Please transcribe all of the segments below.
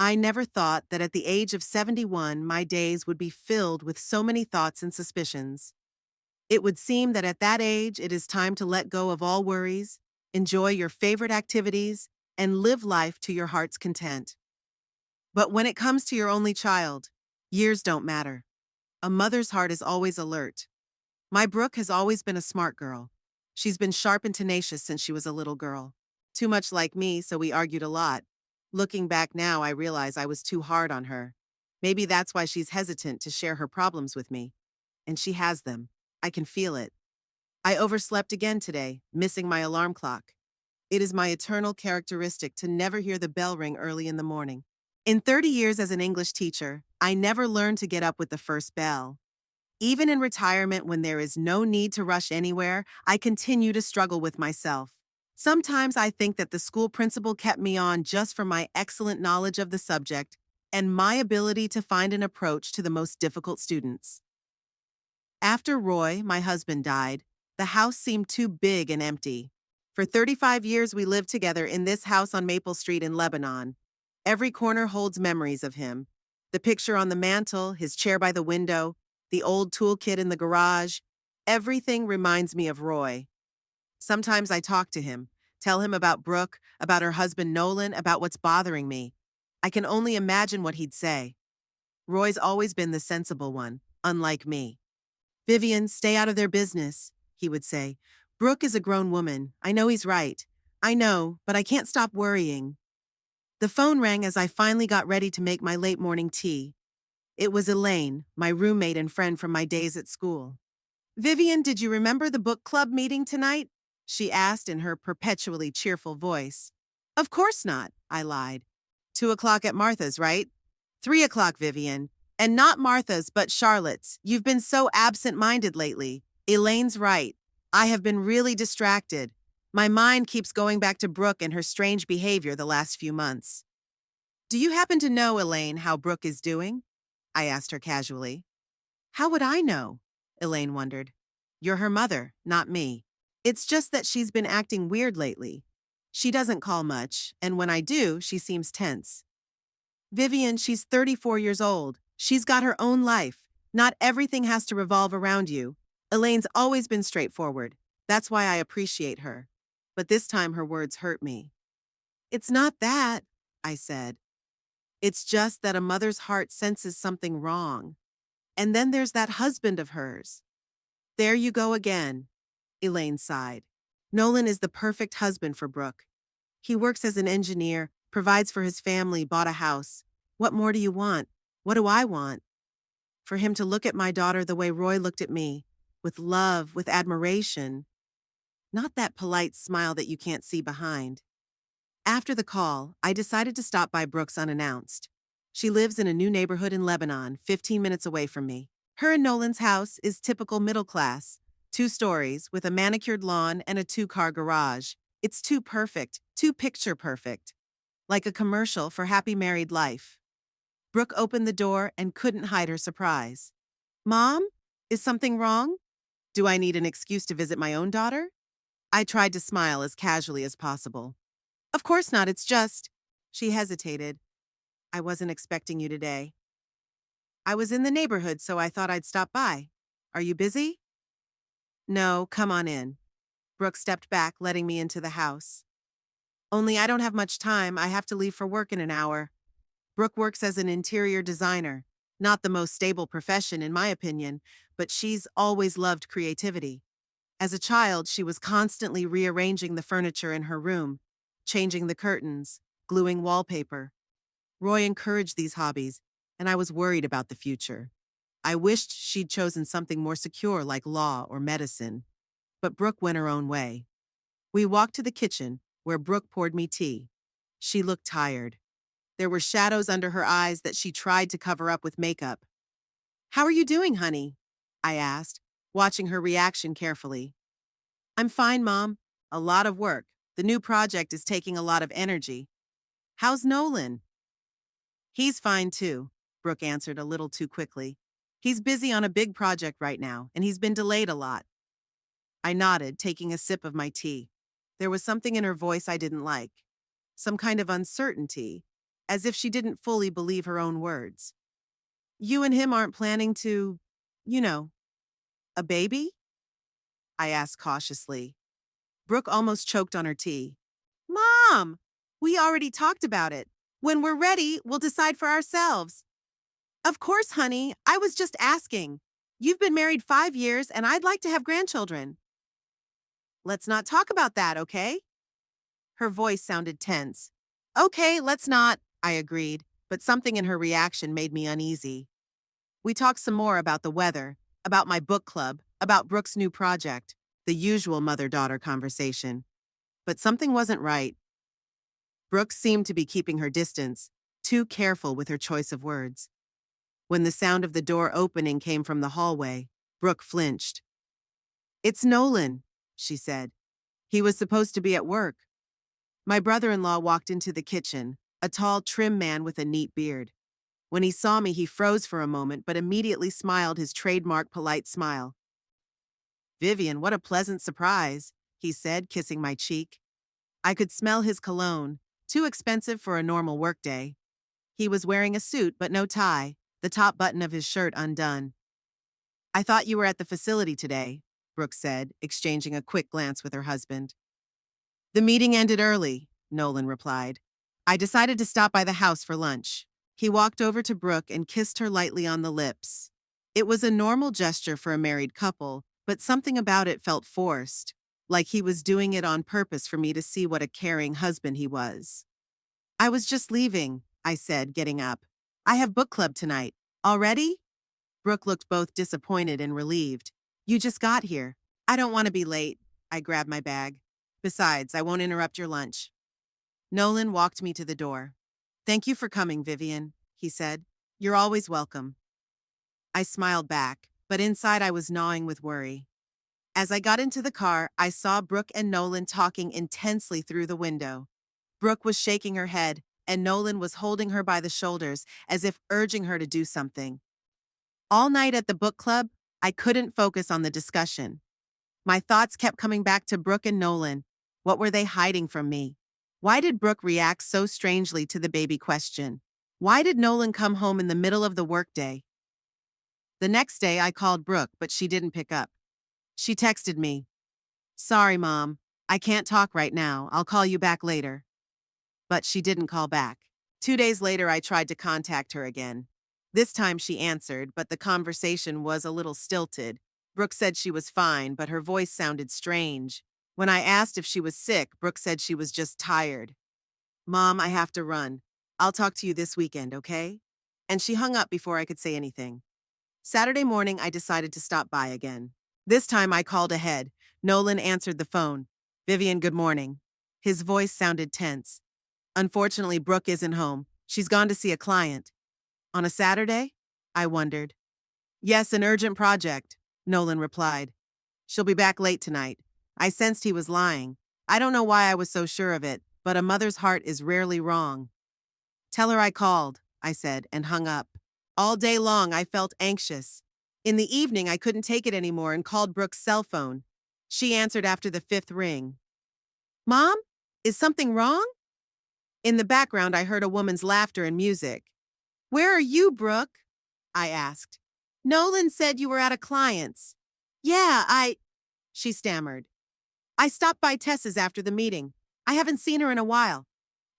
I never thought that at the age of 71, my days would be filled with so many thoughts and suspicions. It would seem that at that age, it is time to let go of all worries, enjoy your favorite activities, and live life to your heart's content. But when it comes to your only child, years don't matter. A mother's heart is always alert. My Brooke has always been a smart girl. She's been sharp and tenacious since she was a little girl. Too much like me, so we argued a lot. Looking back now, I realize I was too hard on her. Maybe that's why she's hesitant to share her problems with me. And she has them. I can feel it. I overslept again today, missing my alarm clock. It is my eternal characteristic to never hear the bell ring early in the morning. In 30 years as an English teacher, I never learned to get up with the first bell. Even in retirement, when there is no need to rush anywhere, I continue to struggle with myself. Sometimes I think that the school principal kept me on just for my excellent knowledge of the subject and my ability to find an approach to the most difficult students. After Roy, my husband, died, the house seemed too big and empty. For 35 years, we lived together in this house on Maple Street in Lebanon. Every corner holds memories of him. The picture on the mantel, his chair by the window, the old toolkit in the garage. Everything reminds me of Roy. Sometimes I talk to him, tell him about Brooke, about her husband Nolan, about what's bothering me. I can only imagine what he'd say. Roy's always been the sensible one, unlike me. "Vivian, stay out of their business," he would say. "Brooke is a grown woman. I know he's right. I know, but I can't stop worrying." The phone rang as I finally got ready to make my late morning tea. It was Elaine, my roommate and friend from my days at school. "Vivian, did you remember the book club meeting tonight?" she asked in her perpetually cheerful voice. "Of course not," I lied. "2 o'clock at Martha's, right?" "3 o'clock, Vivian. And not Martha's, but Charlotte's. You've been so absent-minded lately." Elaine's right. I have been really distracted. My mind keeps going back to Brooke and her strange behavior the last few months. "Do you happen to know, Elaine, how Brooke is doing?" I asked her casually. "How would I know?" Elaine wondered. "You're her mother, not me. It's just that she's been acting weird lately. She doesn't call much, and when I do, she seems tense." "Vivian, she's 34 years old. She's got her own life. Not everything has to revolve around you." Elaine's always been straightforward. That's why I appreciate her. But this time her words hurt me. "It's not that," I said. "It's just that a mother's heart senses something wrong. And then there's that husband of hers." "There you go again," Elaine sighed. "Nolan is the perfect husband for Brooke. He works as an engineer, provides for his family, bought a house. What more do you want? What do I want? For him to look at my daughter the way Roy looked at me, with love, with admiration. Not that polite smile that you can't see behind." After the call, I decided to stop by Brooke's unannounced. She lives in a new neighborhood in Lebanon, 15 minutes away from me. Her and Nolan's house is typical middle class, 2 stories with a manicured lawn and a 2-car garage. It's too perfect, too picture perfect. Like a commercial for happy married life. Brooke opened the door and couldn't hide her surprise. "Mom, is something wrong? Do I need an excuse to visit my own daughter?" I tried to smile as casually as possible. "Of course not, it's just—" She hesitated. "I wasn't expecting you today. I was in the neighborhood, so I thought I'd stop by. Are you busy?" "No, come on in." Brooke stepped back, letting me into the house. "Only I don't have much time. I have to leave for work in an hour." Brooke works as an interior designer. Not the most stable profession, in my opinion, but she's always loved creativity. As a child, she was constantly rearranging the furniture in her room, changing the curtains, gluing wallpaper. Roy encouraged these hobbies, and I was worried about the future. I wished she'd chosen something more secure like law or medicine. But Brooke went her own way. We walked to the kitchen, where Brooke poured me tea. She looked tired. There were shadows under her eyes that she tried to cover up with makeup. "How are you doing, honey?" I asked, watching her reaction carefully. "I'm fine, Mom. A lot of work. The new project is taking a lot of energy." "How's Nolan?" "He's fine too," Brooke answered a little too quickly. "He's busy on a big project right now, and he's been delayed a lot." I nodded, taking a sip of my tea. There was something in her voice I didn't like. Some kind of uncertainty. as if she didn't fully believe her own words. You and him aren't planning to, you know, a baby? I asked cautiously. Brooke almost choked on her tea. Mom! We already talked about it. When we're ready, we'll decide for ourselves. Of course, honey. I was just asking. You've been married 5 years, and I'd like to have grandchildren. Let's not talk about that, okay? Her voice sounded tense. Okay, let's not, I agreed, but something in her reaction made me uneasy. We talked some more about the weather, about my book club, about Brooke's new project, the usual mother-daughter conversation. But something wasn't right. Brooke seemed to be keeping her distance, too careful with her choice of words. When the sound of the door opening came from the hallway, Brooke flinched. It's Nolan, she said. He was supposed to be at work. My brother-in-law walked into the kitchen, a tall, trim man with a neat beard. When he saw me, he froze for a moment, but immediately smiled his trademark polite smile. Vivian, what a pleasant surprise, he said, kissing my cheek. I could smell his cologne, too expensive for a normal workday. He was wearing a suit but no tie, the top button of his shirt undone. I thought you were at the facility today, Brooke said, exchanging a quick glance with her husband. The meeting ended early, Nolan replied. I decided to stop by the house for lunch. He walked over to Brooke and kissed her lightly on the lips. It was a normal gesture for a married couple, but something about it felt forced, like he was doing it on purpose for me to see what a caring husband he was. I was just leaving, I said, getting up. I have book club tonight. Already? Brooke looked both disappointed and relieved. You just got here. I don't want to be late. I grabbed my bag. Besides, I won't interrupt your lunch. Nolan walked me to the door. Thank you for coming, Vivian, he said. You're always welcome. I smiled back, but inside I was gnawing with worry. As I got into the car, I saw Brooke and Nolan talking intensely through the window. Brooke was shaking her head, and Nolan was holding her by the shoulders as if urging her to do something. All night at the book club, I couldn't focus on the discussion. My thoughts kept coming back to Brooke and Nolan. What were they hiding from me? Why did Brooke react so strangely to the baby question? Why did Nolan come home in the middle of the workday? The next day, I called Brooke, but she didn't pick up. She texted me, Sorry, Mom. I can't talk right now. I'll call you back later. But she didn't call back. 2 days later, I tried to contact her again. This time she answered, but the conversation was a little stilted. Brooke said she was fine, but her voice sounded strange. When I asked if she was sick, Brooke said she was just tired. Mom, I have to run. I'll talk to you this weekend, okay? And she hung up before I could say anything. Saturday morning, I decided to stop by again. This time I called ahead. Nolan answered the phone. Vivian, good morning. His voice sounded tense. Unfortunately, Brooke isn't home. She's gone to see a client. On a Saturday? I wondered. Yes, an urgent project, Nolan replied. She'll be back late tonight. I sensed he was lying. I don't know why I was so sure of it, but a mother's heart is rarely wrong. Tell her I called, I said, and hung up. All day long, I felt anxious. In the evening, I couldn't take it anymore and called Brooke's cell phone. She answered after the 5th ring. Mom, is something wrong? In the background, I heard a woman's laughter and music. Where are you, Brooke? I asked. Nolan said you were at a client's. Yeah, she stammered. I stopped by Tess's after the meeting. I haven't seen her in a while.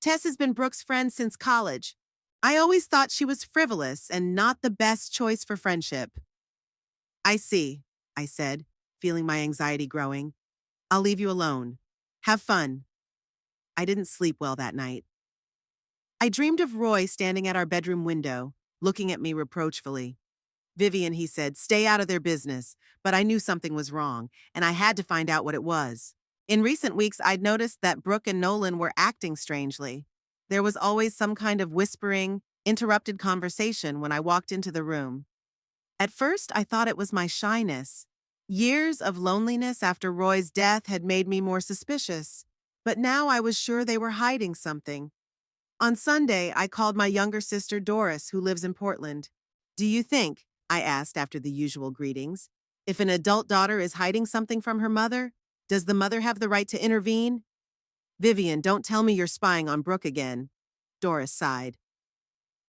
Tess has been Brooke's friend since college. I always thought she was frivolous and not the best choice for friendship. I see, I said, feeling my anxiety growing. I'll leave you alone. Have fun. I didn't sleep well that night. I dreamed of Roy standing at our bedroom window, looking at me reproachfully. Vivian, he said, stay out of their business, but I knew something was wrong, and I had to find out what it was. In recent weeks, I'd noticed that Brooke and Nolan were acting strangely. There was always some kind of whispering, interrupted conversation when I walked into the room. At first, I thought it was my shyness. Years of loneliness after Roy's death had made me more suspicious, but now I was sure they were hiding something. On Sunday, I called my younger sister Doris, who lives in Portland. Do you think, I asked after the usual greetings, if an adult daughter is hiding something from her mother, does the mother have the right to intervene? Vivian, don't tell me you're spying on Brooke again. Doris sighed.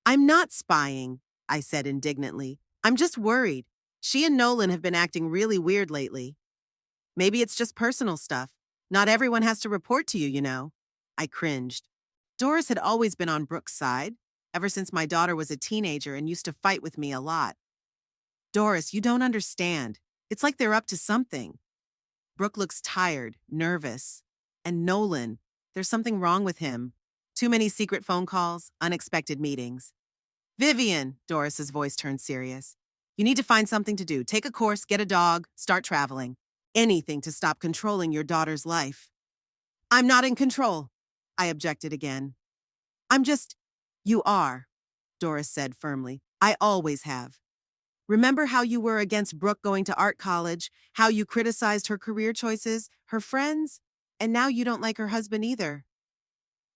I'm not spying, I said indignantly. I'm just worried. She and Nolan have been acting really weird lately. Maybe it's just personal stuff. Not everyone has to report to you, you know. I cringed. Doris had always been on Brooke's side, ever since my daughter was a teenager and used to fight with me a lot. Doris, you don't understand. It's like they're up to something. Brooke looks tired, nervous. And Nolan, there's something wrong with him. Too many secret phone calls, unexpected meetings. Vivian, Doris's voice turned serious. You need to find something to do. Take a course, get a dog, start traveling. Anything to stop controlling your daughter's life. I'm not in control, I objected again. You are, Doris said firmly. I always have. Remember how you were against Brooke going to art college, how you criticized her career choices, her friends, and now you don't like her husband either.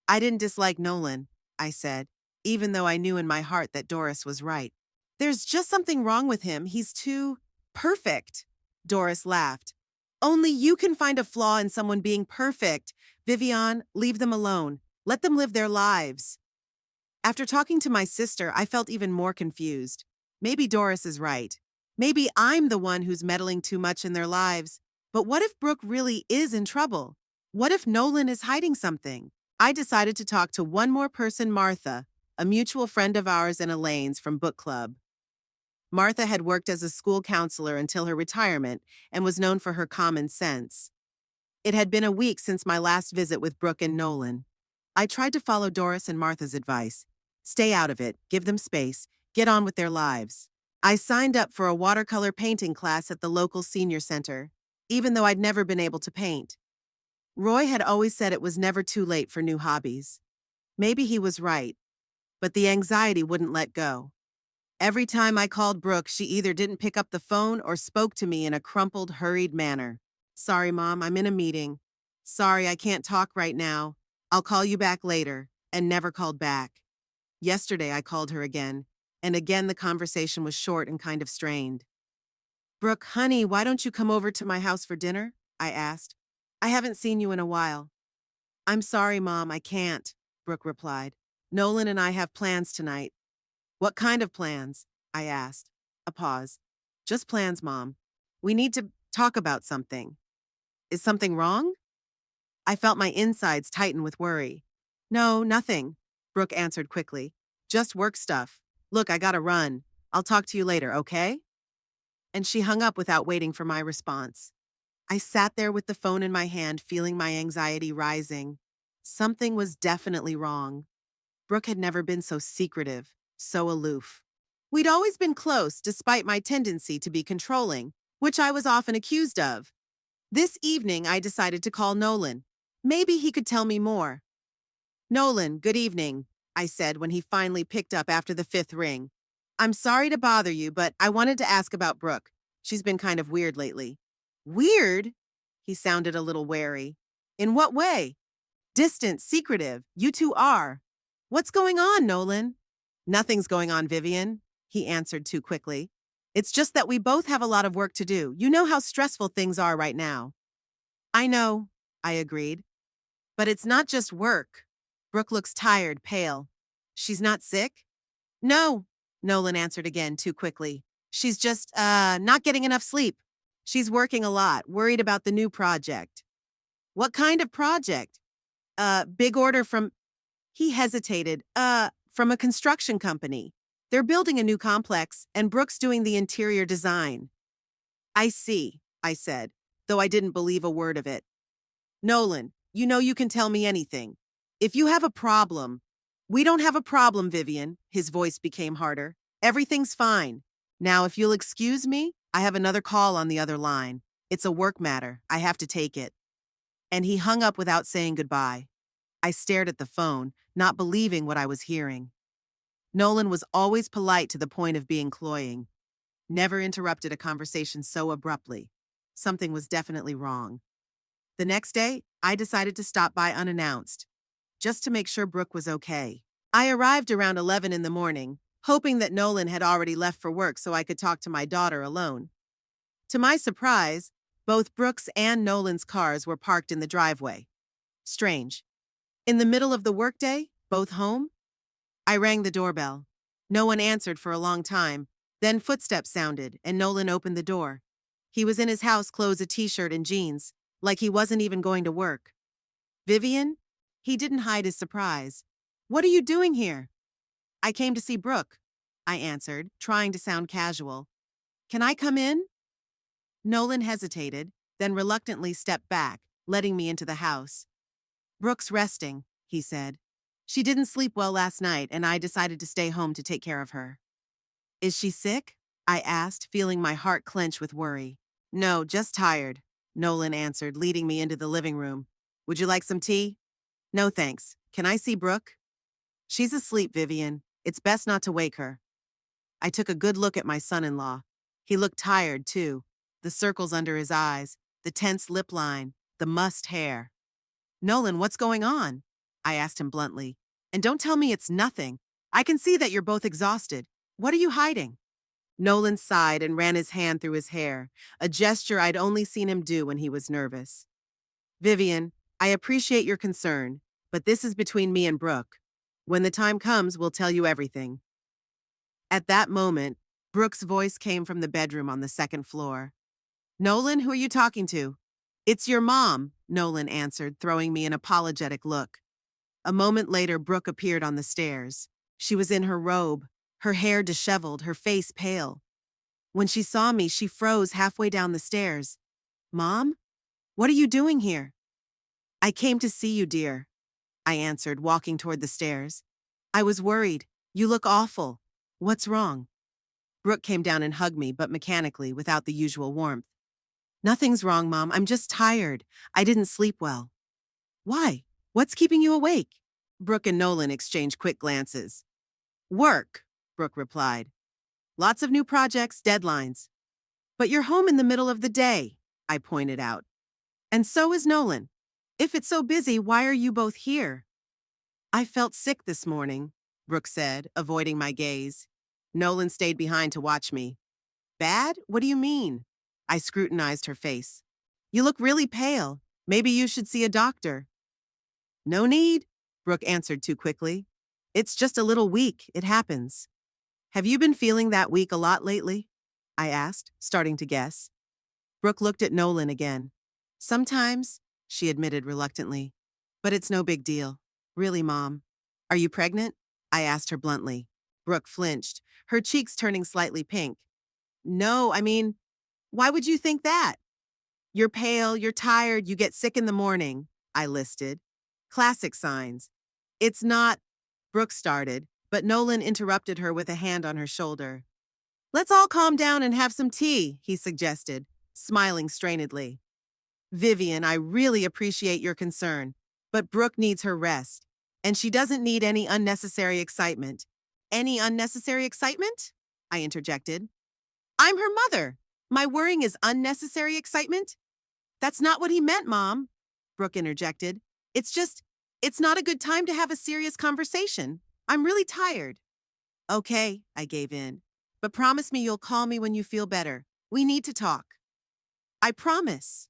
I didn't dislike Nolan, I said, even though I knew in my heart that Doris was right. There's just something wrong with him. He's too perfect. Doris laughed. Only you can find a flaw in someone being perfect. Vivian, leave them alone. Let them live their lives. After talking to my sister, I felt even more confused. Maybe Doris is right. Maybe I'm the one who's meddling too much in their lives. But what if Brooke really is in trouble? What if Nolan is hiding something? I decided to talk to one more person, Martha, a mutual friend of ours and Elaine's from book club. Martha had worked as a school counselor until her retirement and was known for her common sense. It had been a week since my last visit with Brooke and Nolan. I tried to follow Doris and Martha's advice. Stay out of it, give them space, get on with their lives. I signed up for a watercolor painting class at the local senior center, even though I'd never been able to paint. Roy had always said it was never too late for new hobbies. Maybe he was right, but the anxiety wouldn't let go. Every time I called Brooke, she either didn't pick up the phone or spoke to me in a crumpled, hurried manner. Sorry, Mom, I'm in a meeting. Sorry, I can't talk right now. I'll call you back later, and never called back. Yesterday, I called her again, and again the conversation was short and kind of strained. Brooke, honey, why don't you come over to my house for dinner? I asked. I haven't seen you in a while. I'm sorry, Mom, I can't, Brooke replied. Nolan and I have plans tonight. What kind of plans? I asked. A pause. Just plans, Mom. We need to talk about something. Is something wrong? I felt my insides tighten with worry. No, nothing, Brooke answered quickly. Just work stuff. Look, I gotta run. I'll talk to you later, okay? And she hung up without waiting for my response. I sat there with the phone in my hand, feeling my anxiety rising. Something was definitely wrong. Brooke had never been so secretive, so aloof. We'd always been close, despite my tendency to be controlling, which I was often accused of. This evening, I decided to call Nolan. Maybe he could tell me more. Nolan, good evening, I said when he finally picked up after the fifth ring. I'm sorry to bother you, but I wanted to ask about Brooke. She's been kind of weird lately. Weird? He sounded a little wary. In what way? Distant, secretive. You two are. What's going on, Nolan? Nothing's going on, Vivian, he answered too quickly. It's just that we both have a lot of work to do. You know how stressful things are right now. I know, I agreed. But it's not just work. Brooke looks tired, pale. She's not sick? No, Nolan answered again too quickly. She's just, not getting enough sleep. She's working a lot, worried about the new project. What kind of project? Big order from... He hesitated. From a construction company. They're building a new complex, and Brooke's doing the interior design. I see, I said, though I didn't believe a word of it. Nolan, you know you can tell me anything. If you have a problem... We don't have a problem, Vivian. His voice became harder. Everything's fine. Now, if you'll excuse me, I have another call on the other line. It's a work matter. I have to take it. And he hung up without saying goodbye. I stared at the phone, not believing what I was hearing. Nolan was always polite to the point of being cloying. Never interrupted a conversation so abruptly. Something was definitely wrong. The next day, I decided to stop by unannounced, just to make sure Brooke was okay. I arrived around 11 in the morning, hoping that Nolan had already left for work so I could talk to my daughter alone. To my surprise, both Brooke's and Nolan's cars were parked in the driveway. Strange. In the middle of the workday, both home? I rang the doorbell. No one answered for a long time. Then footsteps sounded, and Nolan opened the door. He was in his house clothes, a t-shirt and jeans, like he wasn't even going to work. Vivian? He didn't hide his surprise. What are you doing here? I came to see Brooke, I answered, trying to sound casual. Can I come in? Nolan hesitated, then reluctantly stepped back, letting me into the house. Brooke's resting, he said. She didn't sleep well last night, and I decided to stay home to take care of her. Is she sick? I asked, feeling my heart clench with worry. No, just tired, Nolan answered, leading me into the living room. Would you like some tea? No thanks. Can I see Brooke? She's asleep, Vivian. It's best not to wake her. I took a good look at my son-in-law. He looked tired, too. The circles under his eyes, the tense lip line, the mussed hair. Nolan, what's going on? I asked him bluntly. And don't tell me it's nothing. I can see that you're both exhausted. What are you hiding? Nolan sighed and ran his hand through his hair, a gesture I'd only seen him do when he was nervous. Vivian, I appreciate your concern, but this is between me and Brooke. When the time comes, we'll tell you everything. At that moment, Brooke's voice came from the bedroom on the second floor. Nolan, who are you talking to? It's your mom, Nolan answered, throwing me an apologetic look. A moment later, Brooke appeared on the stairs. She was in her robe, her hair disheveled, her face pale. When she saw me, she froze halfway down the stairs. Mom? What are you doing here? I came to see you, dear, I answered, walking toward the stairs. I was worried. You look awful. What's wrong? Brooke came down and hugged me, but mechanically, without the usual warmth. Nothing's wrong, Mom. I'm just tired. I didn't sleep well. Why? What's keeping you awake? Brooke and Nolan exchanged quick glances. Work, Brooke replied. Lots of new projects, deadlines. But you're home in the middle of the day, I pointed out. And so is Nolan. If it's so busy, why are you both here? I felt sick this morning, Brooke said, avoiding my gaze. Nolan stayed behind to watch me. Bad? What do you mean? I scrutinized her face. You look really pale. Maybe you should see a doctor. No need, Brooke answered too quickly. It's just a little weak. It happens. Have you been feeling that weak a lot lately? I asked, starting to guess. Brooke looked at Nolan again. Sometimes, she admitted reluctantly. But it's no big deal. Really, Mom. Are you pregnant? I asked her bluntly. Brooke flinched, her cheeks turning slightly pink. No, why would you think that? You're pale, you're tired, you get sick in the morning, I listed. Classic signs. It's not, Brooke started, but Nolan interrupted her with a hand on her shoulder. Let's all calm down and have some tea, he suggested, smiling strainedly. Vivian, I really appreciate your concern, but Brooke needs her rest, and she doesn't need any unnecessary excitement. Any unnecessary excitement? I interjected. I'm her mother. My worrying is unnecessary excitement? That's not what he meant, Mom, Brooke interjected. It's not a good time to have a serious conversation. I'm really tired. Okay, I gave in. But promise me you'll call me when you feel better. We need to talk. I promise.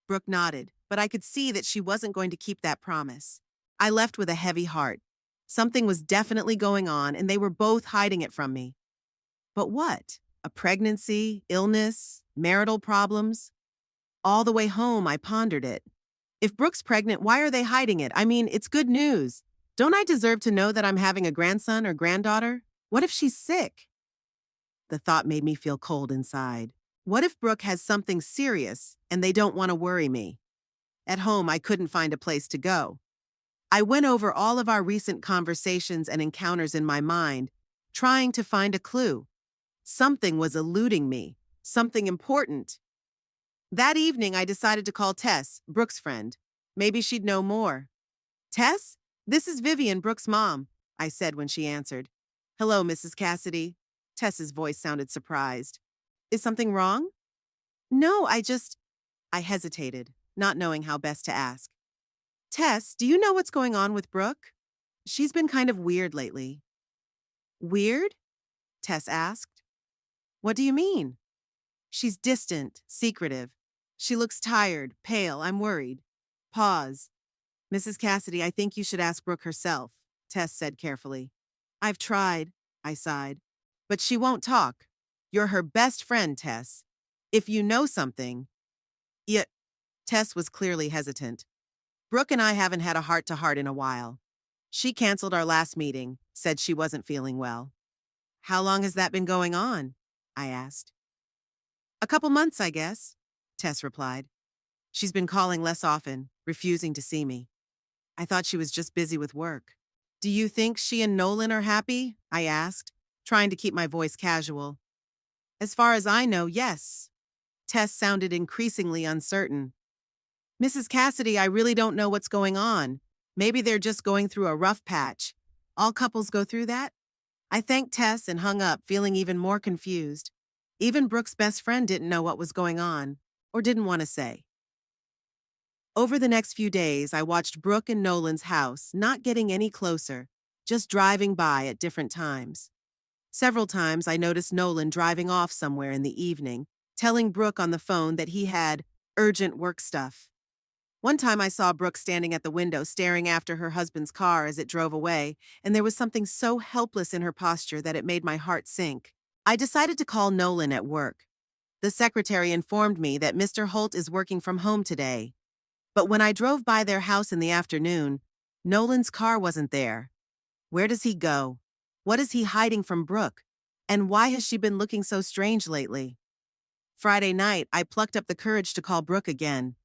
Brooke nodded, but I could see that she wasn't going to keep that promise. I left with a heavy heart. Something was definitely going on, and they were both hiding it from me. But what? A pregnancy, illness, marital problems? All the way home, I pondered it. If Brooke's pregnant, why are they hiding it? It's good news. Don't I deserve to know that I'm having a grandson or granddaughter? What if she's sick? The thought made me feel cold inside. What if Brooke has something serious and they don't want to worry me? At home, I couldn't find a place to go. I went over all of our recent conversations and encounters in my mind, trying to find a clue. Something was eluding me, something important. That evening, I decided to call Tess, Brooke's friend. Maybe she'd know more. Tess? This is Vivian, Brooke's mom, I said when she answered. Hello, Mrs. Cassidy. Tess's voice sounded surprised. Is something wrong? No, I hesitated, not knowing how best to ask. Tess, do you know what's going on with Brooke? She's been kind of weird lately. Weird? Tess asked. What do you mean? She's distant, secretive. She looks tired, pale. I'm worried. Pause. Mrs. Cassidy, I think you should ask Brooke herself, Tess said carefully. I've tried, I sighed. But she won't talk. You're her best friend, Tess. If you know something. Yet, Tess was clearly hesitant. Brooke and I haven't had a heart-to-heart in a while. She canceled our last meeting, said she wasn't feeling well. How long has that been going on? I asked. A couple months, I guess, Tess replied. She's been calling less often, refusing to see me. I thought she was just busy with work. Do you think she and Nolan are happy? I asked, trying to keep my voice casual. As far as I know, yes. Tess sounded increasingly uncertain. Mrs. Cassidy, I really don't know what's going on. Maybe they're just going through a rough patch. All couples go through that? I thanked Tess and hung up, feeling even more confused. Even Brooke's best friend didn't know what was going on, or didn't want to say. Over the next few days, I watched Brooke and Nolan's house, not getting any closer, just driving by at different times. Several times I noticed Nolan driving off somewhere in the evening, telling Brooke on the phone that he had urgent work stuff. One time I saw Brooke standing at the window staring after her husband's car as it drove away, and there was something so helpless in her posture that it made my heart sink. I decided to call Nolan at work. The secretary informed me that Mr. Holt is working from home today. But when I drove by their house in the afternoon, Nolan's car wasn't there. Where does he go? What is he hiding from Brooke? And why has she been looking so strange lately? Friday night, I plucked up the courage to call Brooke again.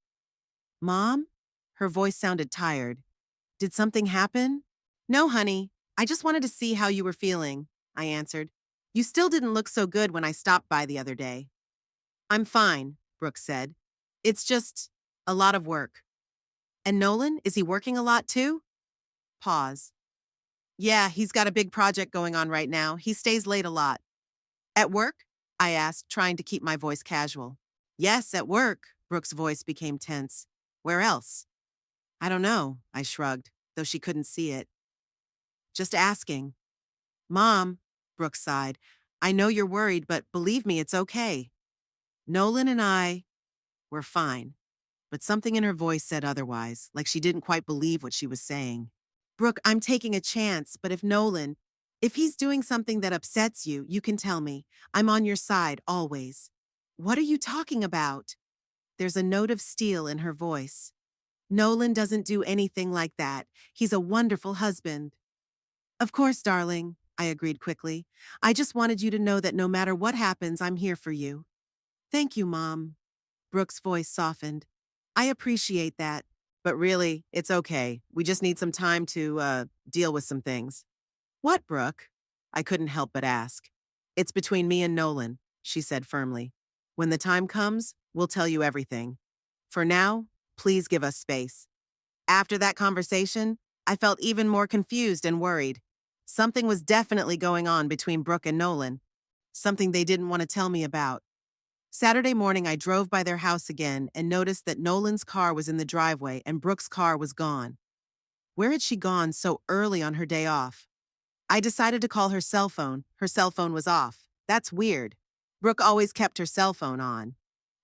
Mom? Her voice sounded tired. Did something happen? No, honey. I just wanted to see how you were feeling, I answered. You still didn't look so good when I stopped by the other day. I'm fine, Brooke said. It's just a lot of work. And Nolan, is he working a lot too? Pause. Yeah, he's got a big project going on right now. He stays late a lot. At work? I asked, trying to keep my voice casual. Yes, at work. Brooke's voice became tense. Where else? I don't know, I shrugged, though she couldn't see it. Just asking. Mom, Brooke sighed. I know you're worried, but believe me, it's okay. Nolan and we're fine. But something in her voice said otherwise, like she didn't quite believe what she was saying. Brooke, I'm taking a chance, but if he's doing something that upsets you, you can tell me. I'm on your side, always. What are you talking about? There's a note of steel in her voice. Nolan doesn't do anything like that. He's a wonderful husband. Of course, darling, I agreed quickly. I just wanted you to know that no matter what happens, I'm here for you. Thank you, Mom. Brooke's voice softened. I appreciate that. But really, it's okay. We just need some time to deal with some things. What, Brooke? I couldn't help but ask. It's between me and Nolan, she said firmly. When the time comes, we'll tell you everything. For now, please give us space. After that conversation, I felt even more confused and worried. Something was definitely going on between Brooke and Nolan. Something they didn't want to tell me about. Saturday morning, I drove by their house again and noticed that Nolan's car was in the driveway and Brooke's car was gone. Where had she gone so early on her day off? I decided to call her cell phone. Her cell phone was off. That's weird. Brooke always kept her cell phone on.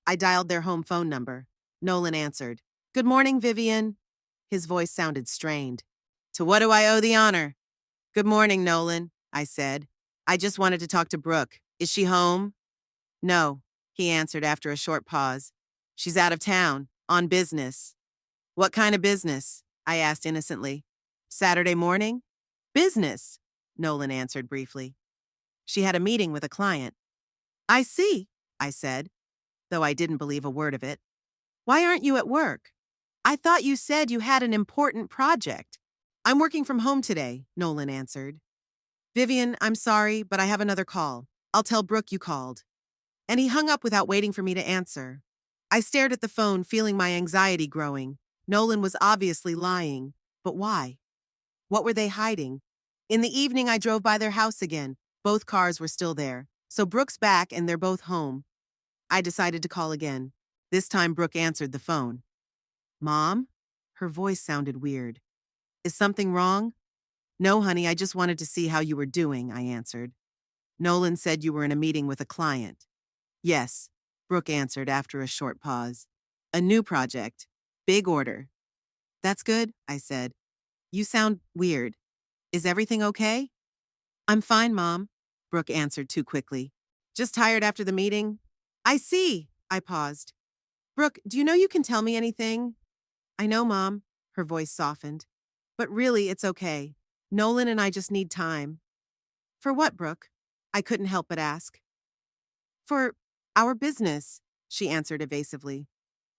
I dialed their home phone number. Nolan answered. Good morning, Vivian. His voice sounded strained. To what do I owe the honor? Good morning, Nolan, I said. I just wanted to talk to Brooke. Is she home? No, he answered after a short pause. She's out of town, on business. What kind of business? I asked innocently. Saturday morning? Business, Nolan answered briefly. She had a meeting with a client. I see, I said, though I didn't believe a word of it. Why aren't you at work? I thought you said you had an important project. I'm working from home today, Nolan answered. Vivian, I'm sorry, but I have another call. I'll tell Brooke you called. And he hung up without waiting for me to answer. I stared at the phone, feeling my anxiety growing. Nolan was obviously lying. But why? What were they hiding? In the evening, I drove by their house again. Both cars were still there. So Brooke's back and they're both home. I decided to call again. This time, Brooke answered the phone. Mom? Her voice sounded weird. Is something wrong? No, honey, I just wanted to see how you were doing, I answered. Nolan said you were in a meeting with a client. Yes, Brooke answered after a short pause. A new project. Big order. That's good, I said. You sound weird. Is everything okay? I'm fine, Mom, Brooke answered too quickly. Just tired after the meeting? I see, I paused. Brooke, do you know you can tell me anything? I know, Mom, her voice softened. But really, it's okay. Nolan and I just need time. For what, Brooke? I couldn't help but ask. For our business, she answered evasively.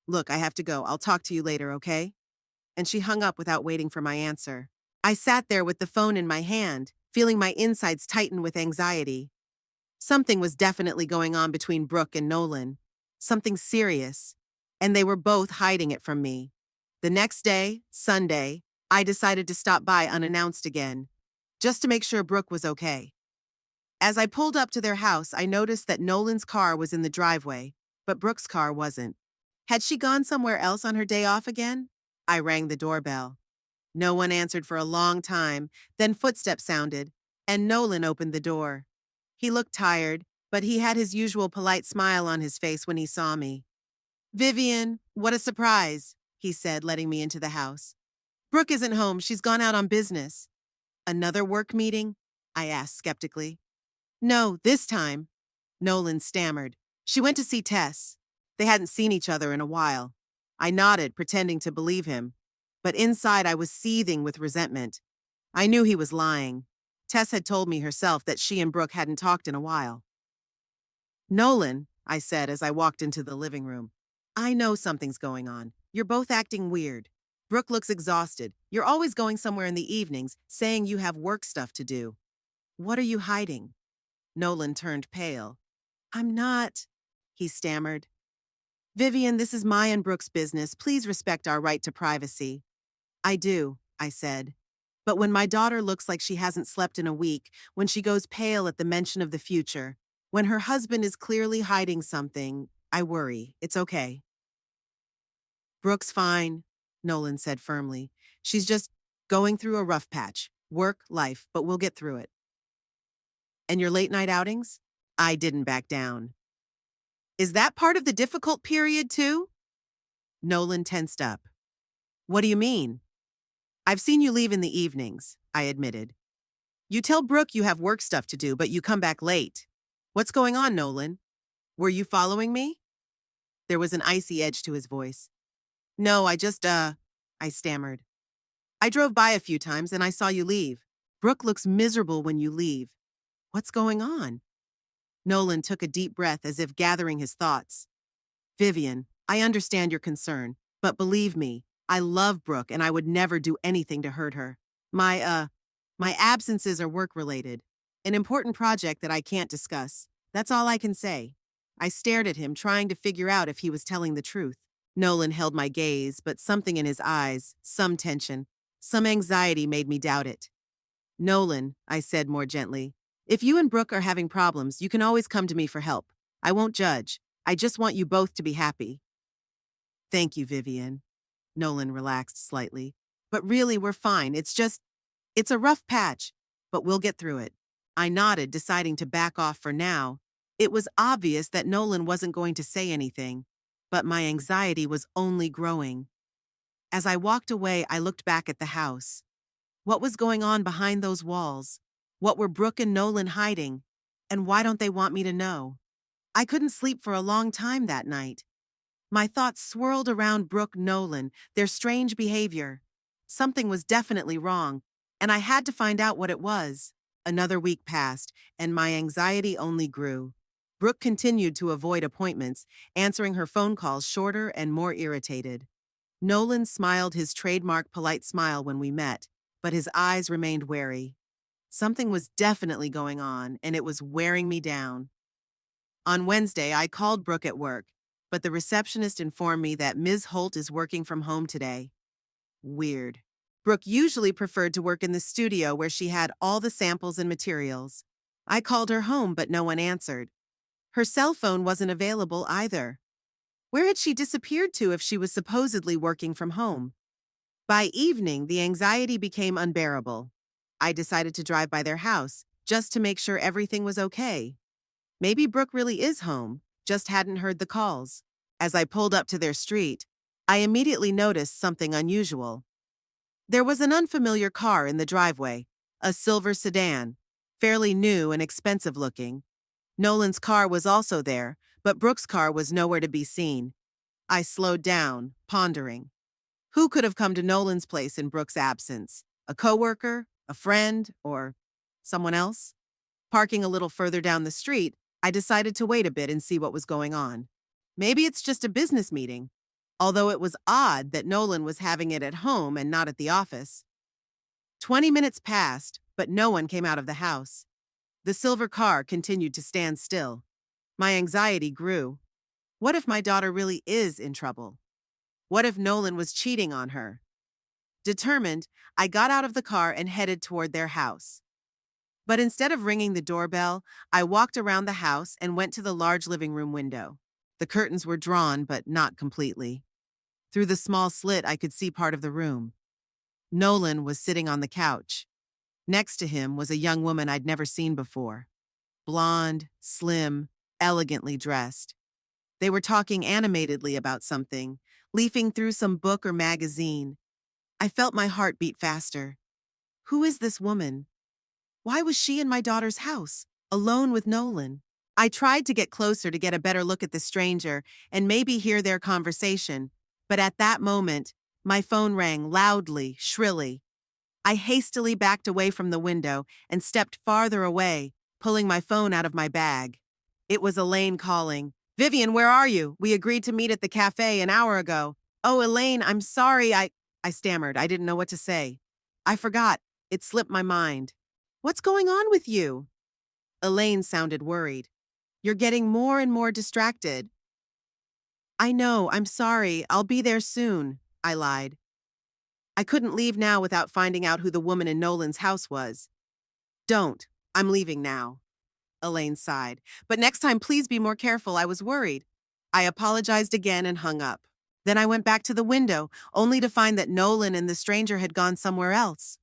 Look, I have to go. I'll talk to you later, okay? And she hung up without waiting for my answer. I sat there with the phone in my hand, feeling my insides tighten with anxiety. Something was definitely going on between Brooke and Nolan. Something serious. And they were both hiding it from me. The next day, Sunday, I decided to stop by unannounced again, just to make sure Brooke was okay. As I pulled up to their house, I noticed that Nolan's car was in the driveway, but Brooke's car wasn't. Had she gone somewhere else on her day off again? I rang the doorbell. No one answered for a long time, then footsteps sounded, and Nolan opened the door. He looked tired, but he had his usual polite smile on his face when he saw me. Vivian, what a surprise, he said, letting me into the house. Brooke isn't home. She's gone out on business. Another work meeting? I asked skeptically. No, this time. Nolan stammered. She went to see Tess. They hadn't seen each other in a while. I nodded, pretending to believe him. But inside I was seething with resentment. I knew he was lying. Tess had told me herself that she and Brooke hadn't talked in a while. Nolan, I said as I walked into the living room. I know something's going on. You're both acting weird. Brooke looks exhausted. You're always going somewhere in the evenings, saying you have work stuff to do. What are you hiding? Nolan turned pale. I'm not, he stammered. Vivian, this is my and Brooke's business. Please respect our right to privacy. I do, I said. But when my daughter looks like she hasn't slept in a week, when she goes pale at the mention of the future, when her husband is clearly hiding something, I worry. It's okay. Brooke's fine, Nolan said firmly. She's just going through a rough patch. Work, life, but we'll get through it. And your late night outings? I didn't back down. Is that part of the difficult period too? Nolan tensed up. What do you mean? I've seen you leave in the evenings, I admitted. You tell Brooke you have work stuff to do, but you come back late. What's going on, Nolan? Were you following me? There was an icy edge to his voice. No, I stammered. I drove by a few times and I saw you leave. Brooke looks miserable when you leave. What's going on? Nolan took a deep breath as if gathering his thoughts. Vivian, I understand your concern, but believe me, I love Brooke and I would never do anything to hurt her. My absences are work-related. An important project that I can't discuss. That's all I can say. I stared at him, trying to figure out if he was telling the truth. Nolan held my gaze, but something in his eyes, some tension, some anxiety made me doubt it. Nolan, I said more gently, if you and Brooke are having problems, you can always come to me for help. I won't judge. I just want you both to be happy. Thank you, Vivian. Nolan relaxed slightly. But really, we're fine. It's a rough patch, but we'll get through it. I nodded, deciding to back off for now. It was obvious that Nolan wasn't going to say anything, but my anxiety was only growing. As I walked away, I looked back at the house. What was going on behind those walls? What were Brooke and Nolan hiding? And why don't they want me to know? I couldn't sleep for a long time that night. My thoughts swirled around Brooke Nolan, their strange behavior. Something was definitely wrong, and I had to find out what it was. Another week passed, and my anxiety only grew. Brooke continued to avoid appointments, answering her phone calls shorter and more irritated. Nolan smiled his trademark polite smile when we met, but his eyes remained wary. Something was definitely going on, and it was wearing me down. On Wednesday, I called Brooke at work, but the receptionist informed me that Ms. Holt is working from home today. Weird. Brooke usually preferred to work in the studio where she had all the samples and materials. I called her home, but no one answered. Her cell phone wasn't available either. Where had she disappeared to if she was supposedly working from home? By evening, the anxiety became unbearable. I decided to drive by their house, just to make sure everything was okay. Maybe Brooke really is home, just hadn't heard the calls. As I pulled up to their street, I immediately noticed something unusual. There was an unfamiliar car in the driveway, a silver sedan. fairly new and expensive looking. Nolan's car was also there, but Brooke's car was nowhere to be seen. I slowed down, pondering. Who could have come to Nolan's place in Brooke's absence? A coworker? A friend? Or someone else? Parking a little further down the street, I decided to wait a bit and see what was going on. Maybe it's just a business meeting, although it was odd that Nolan was having it at home and not at the office. 20 minutes passed, but no one came out of the house. The silver car continued to stand still. My anxiety grew. What if my daughter really is in trouble? What if Nolan was cheating on her? Determined, I got out of the car and headed toward their house. But instead of ringing the doorbell, I walked around the house and went to the large living room window. The curtains were drawn, but not completely. Through the small slit, I could see part of the room. Nolan was sitting on the couch. Next to him was a young woman I'd never seen before. Blonde, slim, elegantly dressed. They were talking animatedly about something, leafing through some book or magazine. I felt my heart beat faster. Who is this woman? Why was she in my daughter's house, alone with Nolan? I tried to get closer to get a better look at the stranger and maybe hear their conversation, but at that moment, my phone rang loudly, shrilly. I hastily backed away from the window and stepped farther away, pulling my phone out of my bag. It was Elaine calling. "Vivian, where are you? We agreed to meet at the cafe an hour ago." "Oh, Elaine, I'm sorry, I stammered. I didn't know what to say. "I forgot. It slipped my mind." "What's going on with you?" Elaine sounded worried. "You're getting more and more distracted." "I know, I'm sorry. I'll be there soon," I lied. I couldn't leave now without finding out who the woman in Nolan's house was. "Don't. I'm leaving now." Elaine sighed. "But next time, please be more careful. I was worried." I apologized again and hung up. Then I went back to the window, only to find that Nolan and the stranger had gone somewhere else.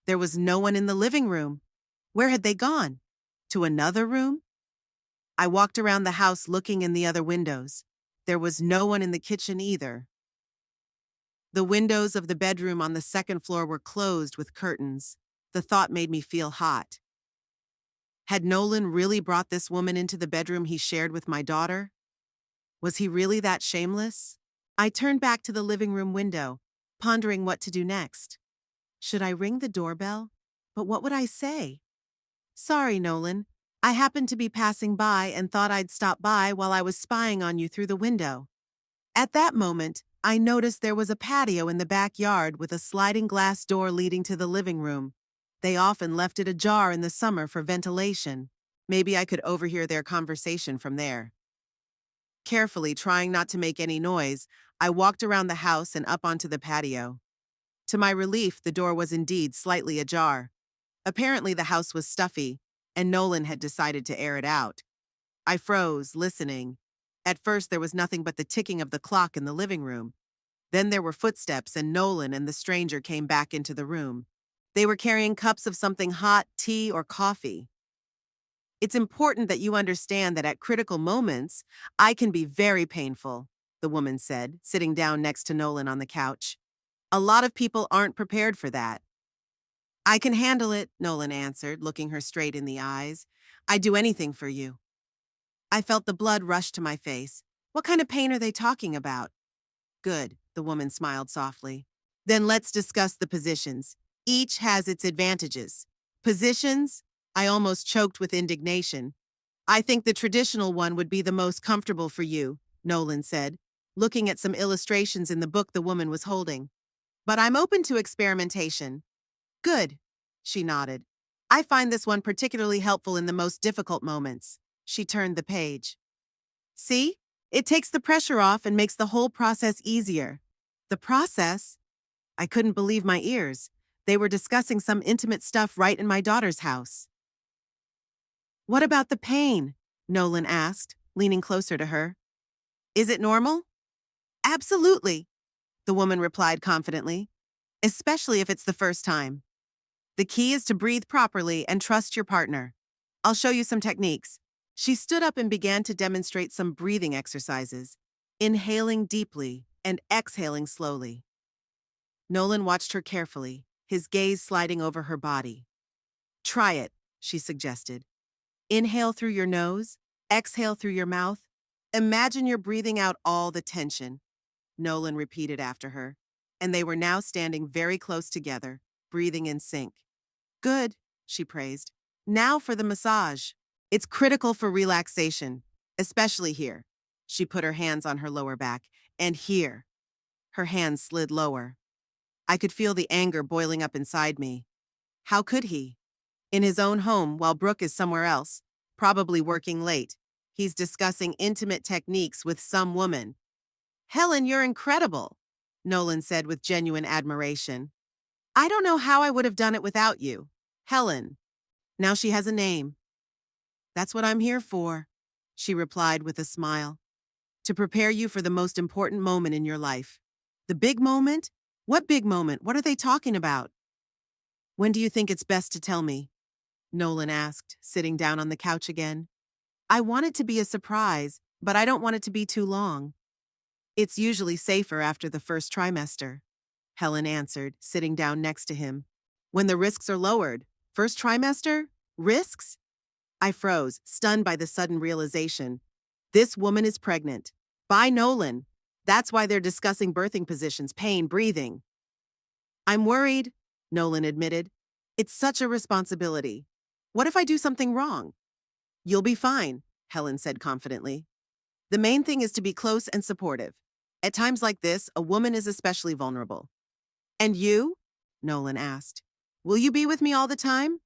There was no one in the living room. Where had they gone? To another room? I walked around the house looking in the other windows. There was no one in the kitchen either. The windows of the bedroom on the second floor were closed with curtains. The thought made me feel hot. Had Nolan really brought this woman into the bedroom he shared with my daughter? Was he really that shameless? I turned back to the living room window, pondering what to do next. Should I ring the doorbell? But what would I say? "Sorry, Nolan. I happened to be passing by and thought I'd stop by while I was spying on you through the window." At that moment, I noticed there was a patio in the backyard with a sliding glass door leading to the living room. They often left it ajar in the summer for ventilation. Maybe I could overhear their conversation from there. Carefully, trying not to make any noise, I walked around the house and up onto the patio. To my relief, the door was indeed slightly ajar. Apparently, the house was stuffy, and Nolan had decided to air it out. I froze, listening. At first, there was nothing but the ticking of the clock in the living room. Then there were footsteps, and Nolan and the stranger came back into the room. They were carrying cups of something hot, tea or coffee. "It's important that you understand that at critical moments, I can be very painful," the woman said, sitting down next to Nolan on the couch. "A lot of people aren't prepared for that." "I can handle it," Nolan answered, looking her straight in the eyes. "I'd do anything for you." I felt the blood rush to my face. "What kind of pain are they talking about?" "Good," the woman smiled softly. "Then let's discuss the positions. Each has its advantages." "Positions?" I almost choked with indignation. "I think the traditional one would be the most comfortable for you," Nolan said, looking at some illustrations in the book the woman was holding. "But I'm open to experimentation." "Good," she nodded. "I find this one particularly helpful in the most difficult moments." She turned the page. "See? It takes the pressure off and makes the whole process easier." The process? I couldn't believe my ears. They were discussing some intimate stuff right in my daughter's house. "What about the pain?" Nolan asked, leaning closer to her. "Is it normal?" "Absolutely," the woman replied confidently, "especially if it's the first time. The key is to breathe properly and trust your partner. I'll show you some techniques." She stood up and began to demonstrate some breathing exercises, inhaling deeply and exhaling slowly. Nolan watched her carefully, his gaze sliding over her body. "Try it," she suggested. Inhale through your nose, exhale through your mouth. Imagine you're breathing out all the tension, Nolan repeated after her, and they were now standing very close together, breathing in sync. Good, she praised. Now for the massage. It's critical for relaxation, especially here. She put her hands on her lower back, and here. Her hands slid lower. I could feel the anger boiling up inside me. How could he? In his own home, while Brooke is somewhere else, probably working late, he's discussing intimate techniques with some woman. Helen, you're incredible, Nolan said with genuine admiration. I don't know how I would have done it without you. Helen. Now she has a name. That's what I'm here for, she replied with a smile. To prepare you for the most important moment in your life. The big moment? What big moment? What are they talking about? When do you think it's best to tell me? Nolan asked, sitting down on the couch again. I want it to be a surprise, but I don't want it to be too long. It's usually safer after the first trimester, Helen answered, sitting down next to him. When the risks are lowered. First trimester? Risks? I froze, stunned by the sudden realization. This woman is pregnant. By Nolan. That's why they're discussing birthing positions, pain, breathing. I'm worried, Nolan admitted. It's such a responsibility. What if I do something wrong? You'll be fine, Helen said confidently. The main thing is to be close and supportive. At times like this, a woman is especially vulnerable. And you? Nolan asked. Will you be with me all the time?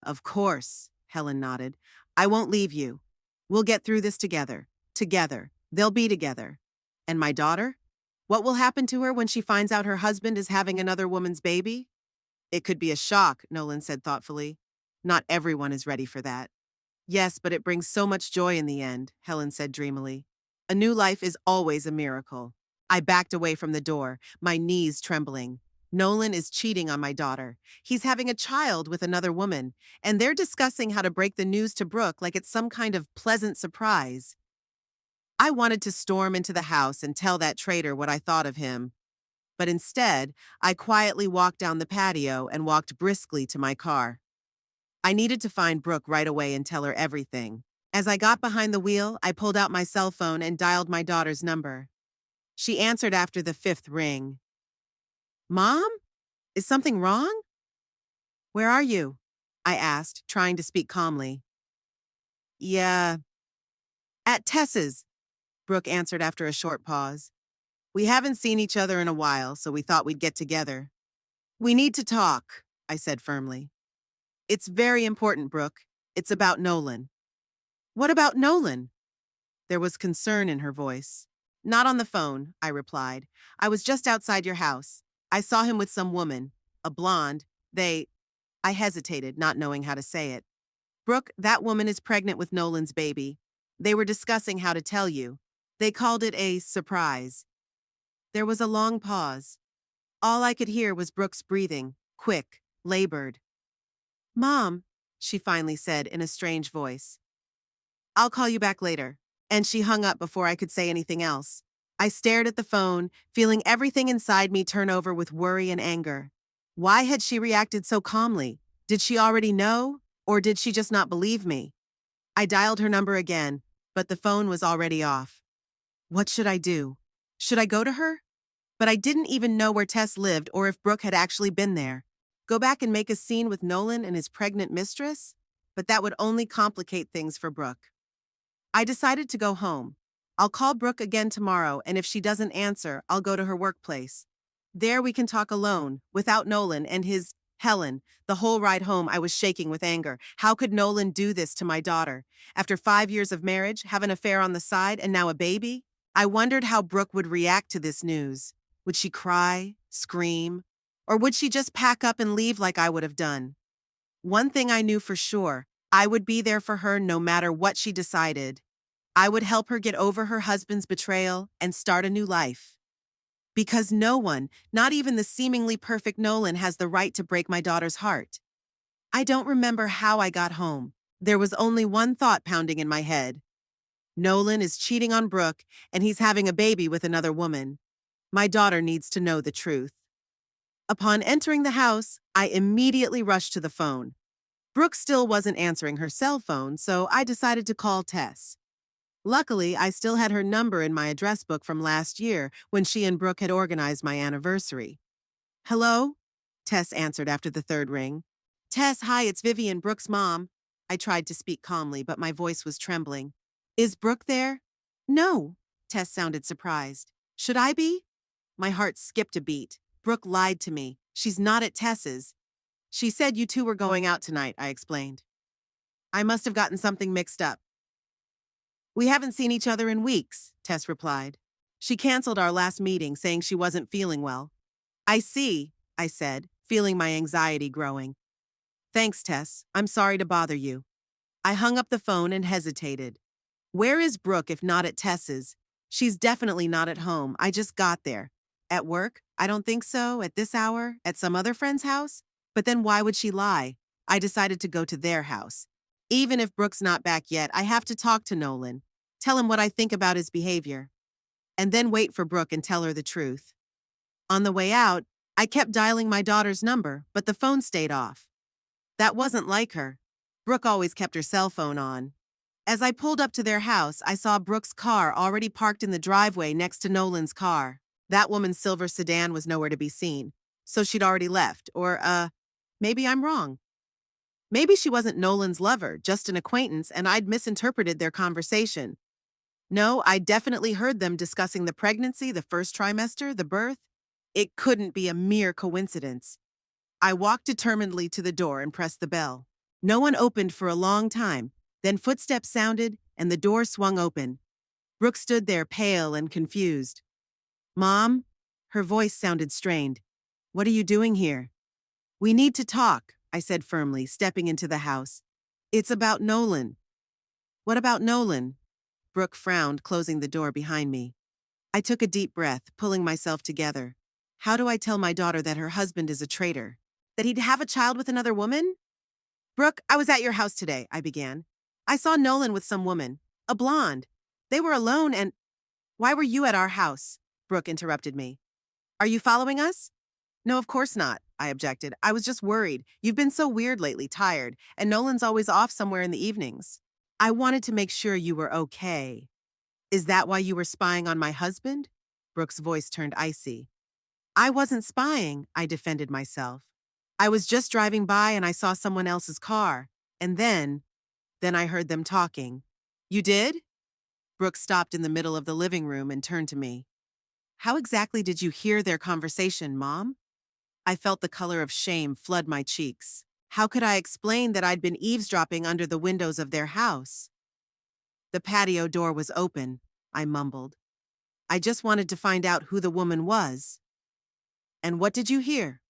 Of course, Helen nodded. I won't leave you. We'll get through this together. Together. They'll be together. And my daughter? What will happen to her when she finds out her husband is having another woman's baby? It could be a shock, Nolan said thoughtfully. Not everyone is ready for that. Yes, but it brings so much joy in the end, Helen said dreamily. A new life is always a miracle. I backed away from the door, my knees trembling. Nolan is cheating on my daughter. He's having a child with another woman, and they're discussing how to break the news to Brooke like it's some kind of pleasant surprise. I wanted to storm into the house and tell that traitor what I thought of him. But instead, I quietly walked down the patio and walked briskly to my car. I needed to find Brooke right away and tell her everything. As I got behind the wheel, I pulled out my cell phone and dialed my daughter's number. She answered after the fifth ring. Mom? Is something wrong? Where are you? I asked, trying to speak calmly. Yeah. At Tess's, Brooke answered after a short pause. We haven't seen each other in a while, so we thought we'd get together. We need to talk, I said firmly. It's very important, Brooke. It's about Nolan. What about Nolan? There was concern in her voice. Not on the phone, I replied. I was just outside your house. I saw him with some woman, a blonde. I hesitated, not knowing how to say it. Brooke, that woman is pregnant with Nolan's baby. They were discussing how to tell you. They called it a surprise. There was a long pause. All I could hear was Brooke's breathing, quick, labored. Mom, she finally said in a strange voice. I'll call you back later. And she hung up before I could say anything else. I stared at the phone, feeling everything inside me turn over with worry and anger. Why had she reacted so calmly? Did she already know? Or did she just not believe me? I dialed her number again, but the phone was already off. What should I do? Should I go to her? But I didn't even know where Tess lived or if Brooke had actually been there. Go back and make a scene with Nolan and his pregnant mistress? But that would only complicate things for Brooke. I decided to go home. I'll call Brooke again tomorrow, and if she doesn't answer, I'll go to her workplace. There we can talk alone, without Nolan and his Helen. The whole ride home, I was shaking with anger. How could Nolan do this to my daughter? After 5 years of marriage, have an affair on the side, and now a baby? I wondered how Brooke would react to this news. Would she cry, scream, or would she just pack up and leave like I would have done? One thing I knew for sure, I would be there for her no matter what she decided. I would help her get over her husband's betrayal and start a new life. Because no one, not even the seemingly perfect Nolan, has the right to break my daughter's heart. I don't remember how I got home. There was only one thought pounding in my head. Nolan is cheating on Brooke, and he's having a baby with another woman. My daughter needs to know the truth. Upon entering the house, I immediately rushed to the phone. Brooke still wasn't answering her cell phone, so I decided to call Tess. Luckily, I still had her number in my address book from last year when she and Brooke had organized my anniversary. Hello? Tess answered after the third ring. Tess, hi, it's Vivian, Brooke's mom. I tried to speak calmly, but my voice was trembling. Is Brooke there? No. Tess sounded surprised. Should I be? My heart skipped a beat. Brooke lied to me. She's not at Tess's. She said you two were going out tonight, I explained. I must have gotten something mixed up. We haven't seen each other in weeks, Tess replied. She canceled our last meeting, saying she wasn't feeling well. I see, I said, feeling my anxiety growing. Thanks, Tess. I'm sorry to bother you. I hung up the phone and hesitated. Where is Brooke if not at Tess's? She's definitely not at home. I just got there. At work? I don't think so. At this hour? At some other friend's house? But then why would she lie? I decided to go to their house. Even if Brooke's not back yet, I have to talk to Nolan. Tell him what I think about his behavior. And then wait for Brooke and tell her the truth. On the way out, I kept dialing my daughter's number, but the phone stayed off. That wasn't like her. Brooke always kept her cell phone on. As I pulled up to their house, I saw Brooke's car already parked in the driveway next to Nolan's car. That woman's silver sedan was nowhere to be seen, so she'd already left, or, maybe I'm wrong. Maybe she wasn't Nolan's lover, just an acquaintance, and I'd misinterpreted their conversation. No, I definitely heard them discussing the pregnancy, the first trimester, the birth. It couldn't be a mere coincidence. I walked determinedly to the door and pressed the bell. No one opened for a long time. Then footsteps sounded, and the door swung open. Brooke stood there, pale and confused. Mom? Her voice sounded strained. What are you doing here? We need to talk, I said firmly, stepping into the house. It's about Nolan. What about Nolan? Brooke frowned, closing the door behind me. I took a deep breath, pulling myself together. How do I tell my daughter that her husband is a traitor? That he'd have a child with another woman? Brooke, I was at your house today, I began. I saw Nolan with some woman, a blonde. They were alone and… Why were you at our house? Brooke interrupted me. Are you following us? No, of course not, I objected. I was just worried. You've been so weird lately, tired, and Nolan's always off somewhere in the evenings. I wanted to make sure you were okay. Is that why you were spying on my husband? Brooke's voice turned icy. I wasn't spying, I defended myself. I was just driving by and I saw someone else's car. And then I heard them talking. You did? Brooke stopped in the middle of the living room and turned to me. How exactly did you hear their conversation, Mom? I felt the color of shame flood my cheeks. How could I explain that I'd been eavesdropping under the windows of their house? The patio door was open, I mumbled. I just wanted to find out who the woman was. And what did you hear?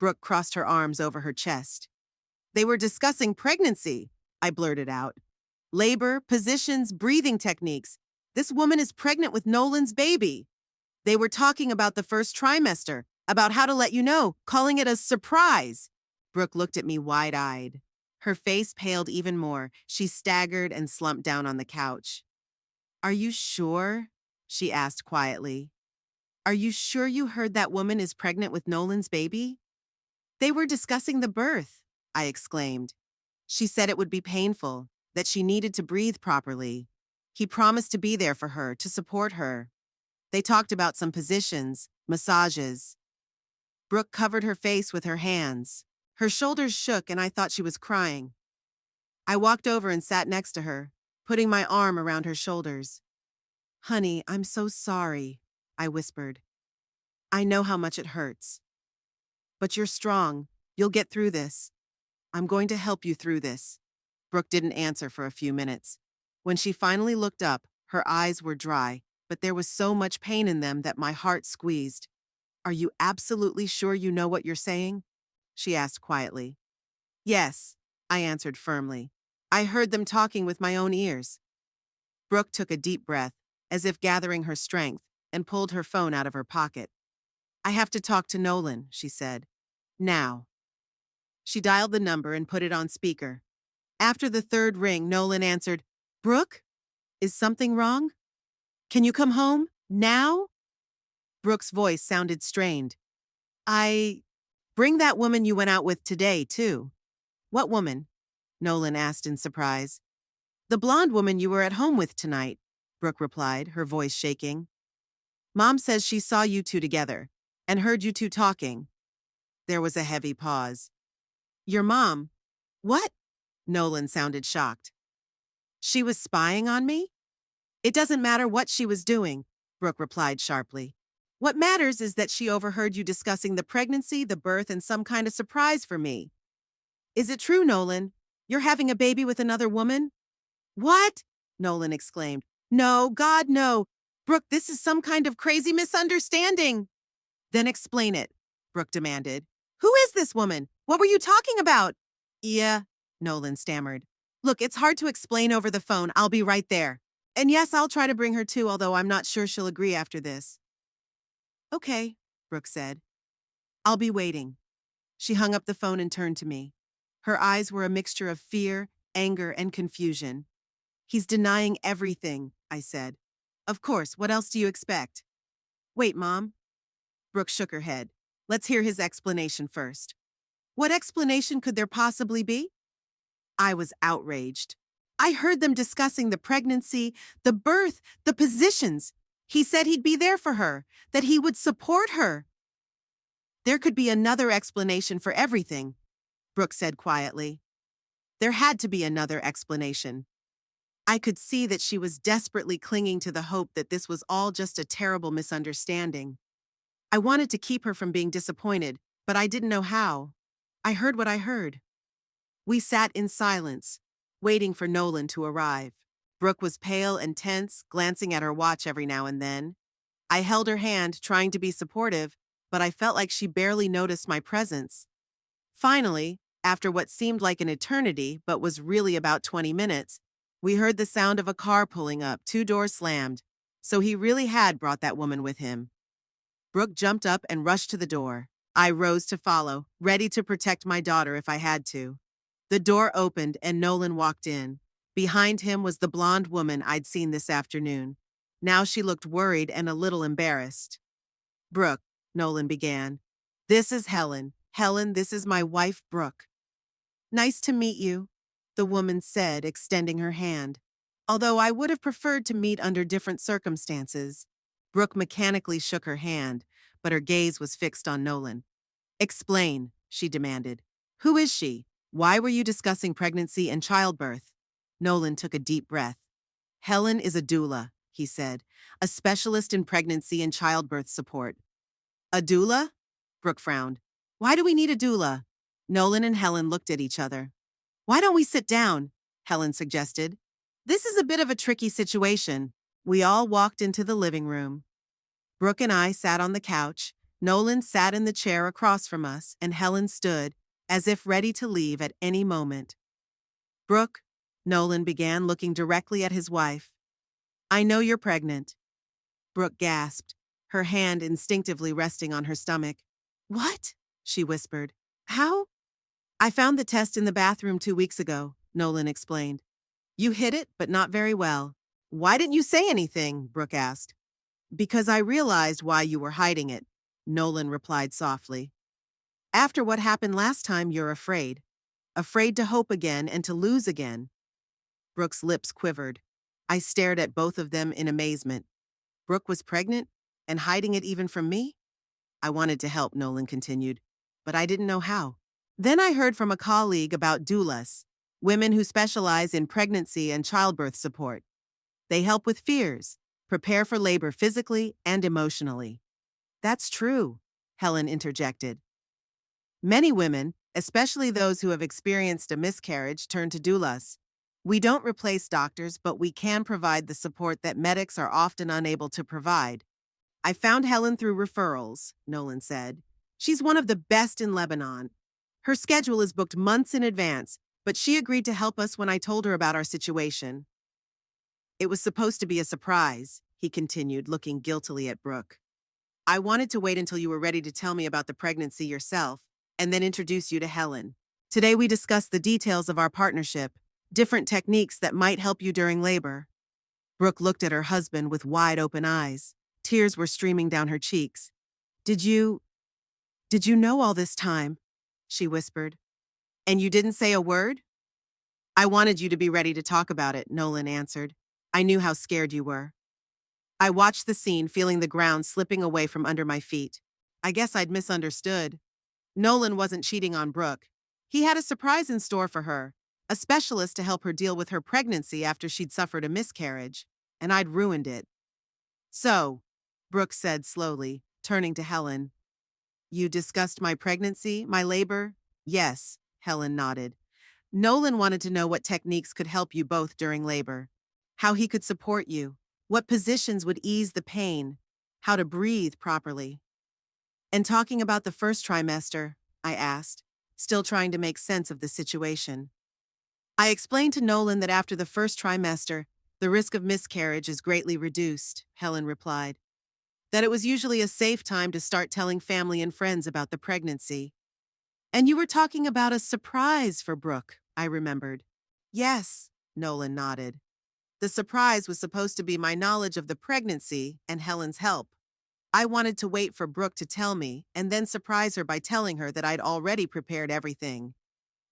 Brooke crossed her arms over her chest. They were discussing pregnancy, I blurted out. Labor, positions, breathing techniques. This woman is pregnant with Nolan's baby. They were talking about the first trimester, about how to let you know, calling it a surprise. Brooke looked at me wide-eyed. Her face paled even more. She staggered and slumped down on the couch. Are you sure? She asked quietly. Are you sure you heard that woman is pregnant with Nolan's baby? They were discussing the birth, I exclaimed. She said it would be painful, that she needed to breathe properly. He promised to be there for her, to support her. They talked about some positions, massages. Brooke covered her face with her hands. Her shoulders shook and I thought she was crying. I walked over and sat next to her, putting my arm around her shoulders. Honey, I'm so sorry, I whispered. I know how much it hurts. But you're strong. You'll get through this. I'm going to help you through this. Brooke didn't answer for a few minutes. When she finally looked up, her eyes were dry, but there was so much pain in them that my heart squeezed. Are you absolutely sure you know what you're saying? She asked quietly. Yes, I answered firmly. I heard them talking with my own ears. Brooke took a deep breath, as if gathering her strength, and pulled her phone out of her pocket. I have to talk to Nolan, she said. Now. She dialed the number and put it on speaker. After the third ring, Nolan answered, Brooke? Is something wrong? Can you come home? Now? Brooke's voice sounded strained. Bring that woman you went out with today, too. What woman? Nolan asked in surprise. The blonde woman you were at home with tonight, Brooke replied, her voice shaking. Mom says she saw you two together and heard you two talking. There was a heavy pause. Your mom? What? Nolan sounded shocked. She was spying on me? It doesn't matter what she was doing, Brooke replied sharply. What matters is that she overheard you discussing the pregnancy, the birth, and some kind of surprise for me. Is it true, Nolan? You're having a baby with another woman? What? Nolan exclaimed. No, God, no. Brooke, this is some kind of crazy misunderstanding. Then explain it, Brooke demanded. Who is this woman? What were you talking about? Yeah, Nolan stammered. Look, it's hard to explain over the phone. I'll be right there. And yes, I'll try to bring her too, although I'm not sure she'll agree after this. Okay, Brooke said. I'll be waiting. She hung up the phone and turned to me. Her eyes were a mixture of fear, anger, and confusion. He's denying everything, I said. Of course, what else do you expect? Wait, Mom. Brooke shook her head. Let's hear his explanation first. What explanation could there possibly be? I was outraged. I heard them discussing the pregnancy, the birth, the positions. He said he'd be there for her, that he would support her. There could be another explanation for everything, Brooke said quietly. There had to be another explanation. I could see that she was desperately clinging to the hope that this was all just a terrible misunderstanding. I wanted to keep her from being disappointed, but I didn't know how. I heard what I heard. We sat in silence, waiting for Nolan to arrive. Brooke was pale and tense, glancing at her watch every now and then. I held her hand, trying to be supportive, but I felt like she barely noticed my presence. Finally, after what seemed like an eternity but was really about 20 minutes, we heard the sound of a car pulling up, 2 doors slammed. So he really had brought that woman with him. Brooke jumped up and rushed to the door. I rose to follow, ready to protect my daughter if I had to. The door opened and Nolan walked in. Behind him was the blonde woman I'd seen this afternoon. Now she looked worried and a little embarrassed. Brooke, Nolan began. This is Helen. Helen, this is my wife, Brooke. Nice to meet you, the woman said, extending her hand. Although I would have preferred to meet under different circumstances. Brooke mechanically shook her hand, but her gaze was fixed on Nolan. Explain, she demanded. Who is she? Why were you discussing pregnancy and childbirth? Nolan took a deep breath. Helen is a doula, he said, a specialist in pregnancy and childbirth support. A doula? Brooke frowned. Why do we need a doula? Nolan and Helen looked at each other. Why don't we sit down? Helen suggested. This is a bit of a tricky situation. We all walked into the living room. Brooke and I sat on the couch. Nolan sat in the chair across from us, and Helen stood, as if ready to leave at any moment. Brooke, Nolan began, looking directly at his wife. I know you're pregnant. Brooke gasped, her hand instinctively resting on her stomach. What? She whispered. How? I found the test in the bathroom 2 weeks ago, Nolan explained. You hid it, but not very well. Why didn't you say anything? Brooke asked. Because I realized why you were hiding it, Nolan replied softly. After what happened last time, you're afraid. Afraid to hope again and to lose again. Brooke's lips quivered. I stared at both of them in amazement. Brooke was pregnant and hiding it even from me? I wanted to help, Nolan continued, but I didn't know how. Then I heard from a colleague about doulas, women who specialize in pregnancy and childbirth support. They help with fears, prepare for labor physically and emotionally. That's true, Helen interjected. Many women, especially those who have experienced a miscarriage, turn to doulas. We don't replace doctors, but we can provide the support that medics are often unable to provide. I found Helen through referrals, Nolan said. She's one of the best in Lebanon. Her schedule is booked months in advance, but she agreed to help us when I told her about our situation. It was supposed to be a surprise, he continued, looking guiltily at Brooke. I wanted to wait until you were ready to tell me about the pregnancy yourself, and then introduce you to Helen. Today we discussed the details of our partnership, different techniques that might help you during labor. Brooke looked at her husband with wide-open eyes. Tears were streaming down her cheeks. Did you know all this time? She whispered. And you didn't say a word? I wanted you to be ready to talk about it, Nolan answered. I knew how scared you were. I watched the scene, feeling the ground slipping away from under my feet. I guess I'd misunderstood. Nolan wasn't cheating on Brooke. He had a surprise in store for her, a specialist to help her deal with her pregnancy after she'd suffered a miscarriage, and I'd ruined it. So, Brooke said slowly, turning to Helen, you discussed my pregnancy, my labor? Yes, Helen nodded. Nolan wanted to know what techniques could help you both during labor, how he could support you, what positions would ease the pain, how to breathe properly. And talking about the first trimester, I asked, still trying to make sense of the situation. I explained to Nolan that after the first trimester, the risk of miscarriage is greatly reduced, Helen replied. That it was usually a safe time to start telling family and friends about the pregnancy. And you were talking about a surprise for Brooke, I remembered. Yes, Nolan nodded. The surprise was supposed to be my knowledge of the pregnancy and Helen's help. I wanted to wait for Brooke to tell me and then surprise her by telling her that I'd already prepared everything.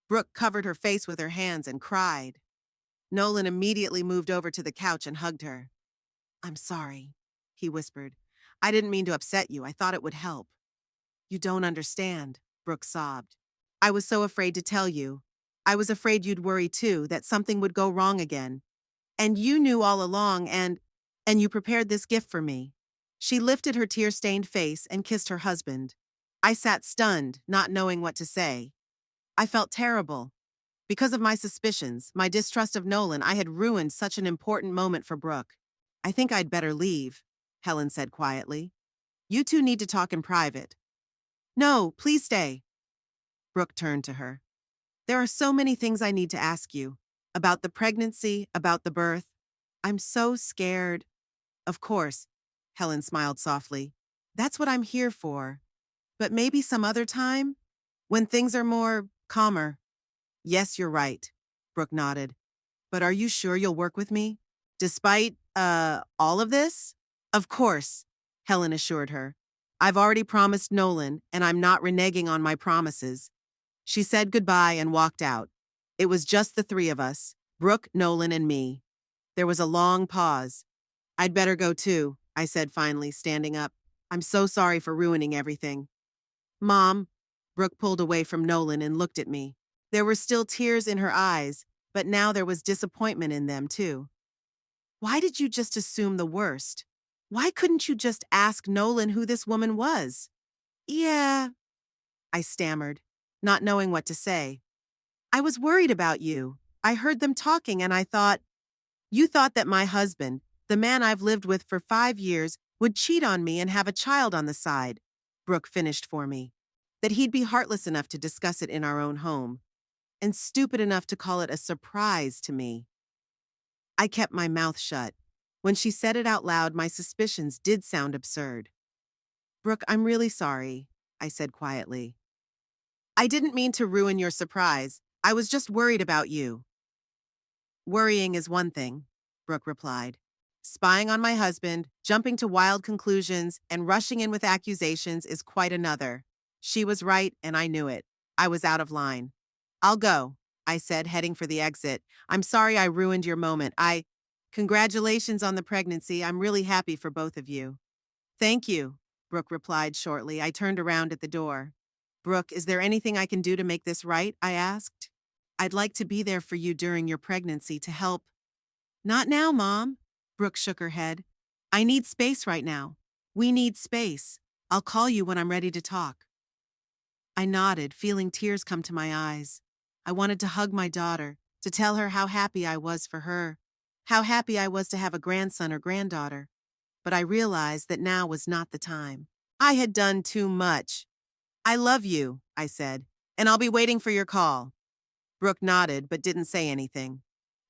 Brooke covered her face with her hands and cried. Nolan immediately moved over to the couch and hugged her. I'm sorry, he whispered. I didn't mean to upset you. I thought it would help. You don't understand, Brooke sobbed. I was so afraid to tell you. I was afraid you'd worry too, that something would go wrong again. And you knew all along and you prepared this gift for me. She lifted her tear-stained face and kissed her husband. I sat stunned, not knowing what to say. I felt terrible. Because of my suspicions, my distrust of Nolan, I had ruined such an important moment for Brooke. I think I'd better leave, Helen said quietly. You two need to talk in private. No, please stay. Brooke turned to her. There are so many things I need to ask you. About the pregnancy, about the birth. I'm so scared. Of course, Helen smiled softly. That's what I'm here for. But maybe some other time? When things are more calmer. Yes, you're right, Brooke nodded. But are you sure you'll work with me? Despite, all of this? Of course, Helen assured her. I've already promised Nolan, and I'm not reneging on my promises. She said goodbye and walked out. It was just the three of us, Brooke, Nolan, and me. There was a long pause. I'd better go too, I said finally, standing up. I'm so sorry for ruining everything. Mom, Brooke pulled away from Nolan and looked at me. There were still tears in her eyes, but now there was disappointment in them too. Why did you just assume the worst? Why couldn't you just ask Nolan who this woman was? Yeah, I stammered, not knowing what to say. I was worried about you. I heard them talking and I thought, you thought that my husband, the man I've lived with for 5 years, would cheat on me and have a child on the side, Brooke finished for me. That he'd be heartless enough to discuss it in our own home, and stupid enough to call it a surprise to me. I kept my mouth shut. When she said it out loud, my suspicions did sound absurd. Brooke, I'm really sorry, I said quietly. I didn't mean to ruin your surprise. I was just worried about you. Worrying is one thing, Brooke replied. Spying on my husband, jumping to wild conclusions, and rushing in with accusations is quite another. She was right, and I knew it. I was out of line. I'll go, I said, heading for the exit. I'm sorry I ruined your moment. Congratulations on the pregnancy. I'm really happy for both of you. Thank you, Brooke replied shortly. I turned around at the door. Brooke, is there anything I can do to make this right? I asked. I'd like to be there for you during your pregnancy to help. Not now, Mom. Brooke shook her head. I need space right now. We need space. I'll call you when I'm ready to talk. I nodded, feeling tears come to my eyes. I wanted to hug my daughter, to tell her how happy I was for her, how happy I was to have a grandson or granddaughter. But I realized that now was not the time. I had done too much. I love you, I said, and I'll be waiting for your call. Brooke nodded but didn't say anything.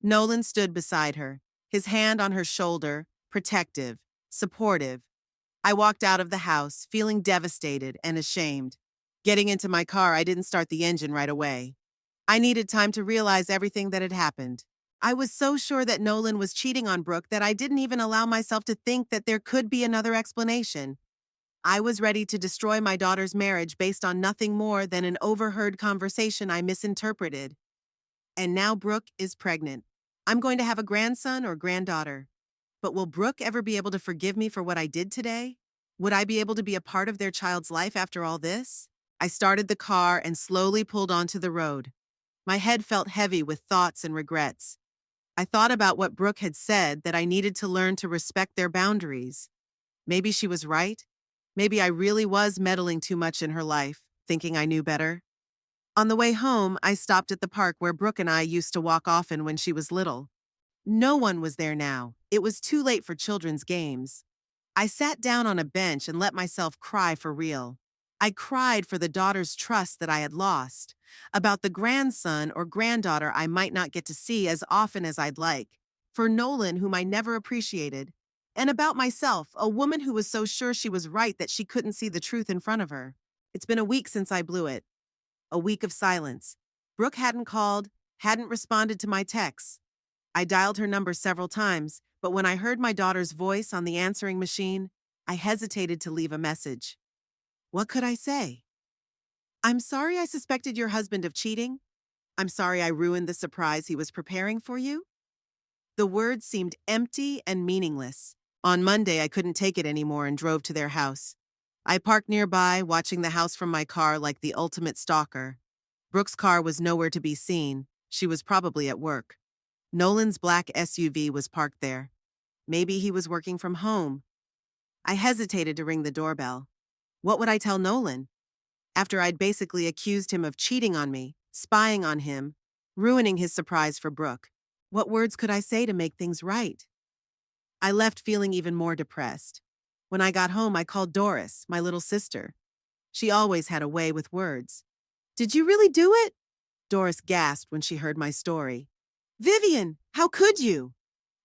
Nolan stood beside her, his hand on her shoulder, protective, supportive. I walked out of the house, feeling devastated and ashamed. Getting into my car, I didn't start the engine right away. I needed time to realize everything that had happened. I was so sure that Nolan was cheating on Brooke that I didn't even allow myself to think that there could be another explanation. I was ready to destroy my daughter's marriage based on nothing more than an overheard conversation I misinterpreted. And now Brooke is pregnant. I'm going to have a grandson or granddaughter. But will Brooke ever be able to forgive me for what I did today? Would I be able to be a part of their child's life after all this? I started the car and slowly pulled onto the road. My head felt heavy with thoughts and regrets. I thought about what Brooke had said, that I needed to learn to respect their boundaries. Maybe she was right. Maybe I really was meddling too much in her life, thinking I knew better. On the way home, I stopped at the park where Brooke and I used to walk often when she was little. No one was there now. It was too late for children's games. I sat down on a bench and let myself cry for real. I cried for the daughter's trust that I had lost, about the grandson or granddaughter I might not get to see as often as I'd like, for Nolan, whom I never appreciated, and about myself, a woman who was so sure she was right that she couldn't see the truth in front of her. It's been a week since I blew it. A week of silence. Brooke hadn't called, hadn't responded to my texts. I dialed her number several times, but when I heard my daughter's voice on the answering machine, I hesitated to leave a message. What could I say? I'm sorry I suspected your husband of cheating. I'm sorry I ruined the surprise he was preparing for you. The words seemed empty and meaningless. On Monday, I couldn't take it anymore and drove to their house. I parked nearby, watching the house from my car like the ultimate stalker. Brooke's car was nowhere to be seen. She was probably at work. Nolan's black SUV was parked there. Maybe he was working from home. I hesitated to ring the doorbell. What would I tell Nolan? After I'd basically accused him of cheating on me, spying on him, ruining his surprise for Brooke. What words could I say to make things right? I left feeling even more depressed. When I got home, I called Doris, my little sister. She always had a way with words. Did you really do it? Doris gasped when she heard my story. Vivian, how could you?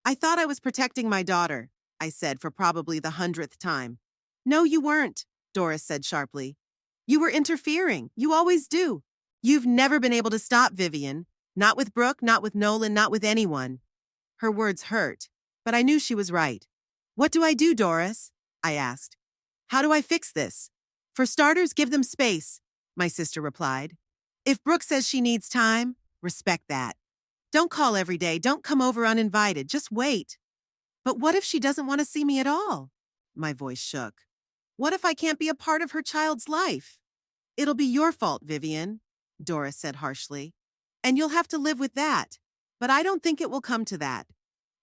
I thought I was protecting my daughter, I said for probably the 100th time. No, you weren't, Doris said sharply. You were interfering. You always do. You've never been able to stop Vivian. Not with Brooke, not with Nolan, not with anyone. Her words hurt, but I knew she was right. What do I do, Doris? I asked. How do I fix this? For starters, give them space, my sister replied. If Brooke says she needs time, respect that. Don't call every day. Don't come over uninvited. Just wait. But what if she doesn't want to see me at all? My voice shook. What if I can't be a part of her child's life? It'll be your fault, Vivian, Doris said harshly. And you'll have to live with that. But I don't think it will come to that.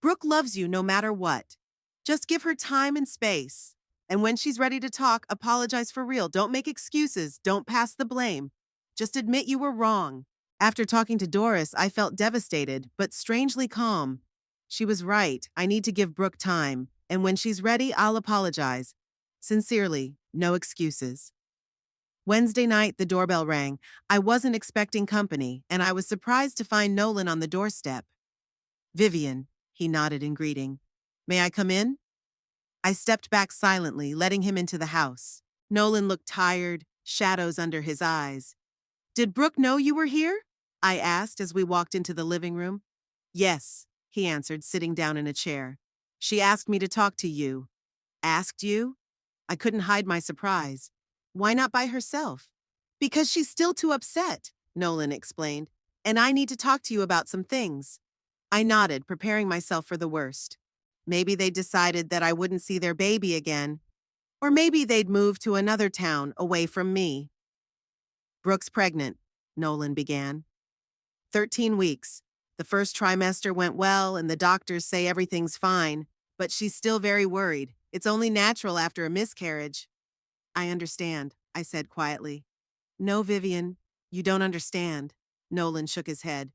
Brooke loves you no matter what. Just give her time and space. And when she's ready to talk, apologize for real. Don't make excuses. Don't pass the blame. Just admit you were wrong. After talking to Doris, I felt devastated, but strangely calm. She was right. I need to give Brooke time. And when she's ready, I'll apologize. Sincerely, no excuses. Wednesday night, the doorbell rang. I wasn't expecting company, and I was surprised to find Nolan on the doorstep. Vivian, he nodded in greeting. May I come in? I stepped back silently, letting him into the house. Nolan looked tired, shadows under his eyes. Did Brooke know you were here? I asked as we walked into the living room. Yes, he answered, sitting down in a chair. She asked me to talk to you. Asked you? I couldn't hide my surprise. Why not by herself? Because she's still too upset, Nolan explained, and I need to talk to you about some things. I nodded, preparing myself for the worst. Maybe they decided that I wouldn't see their baby again, or maybe they'd move to another town away from me. Brooke's pregnant, Nolan began. 13 weeks. The first trimester went well, and the doctors say everything's fine, but she's still very worried. It's only natural after a miscarriage. I understand, I said quietly. No, Vivian, you don't understand. Nolan shook his head.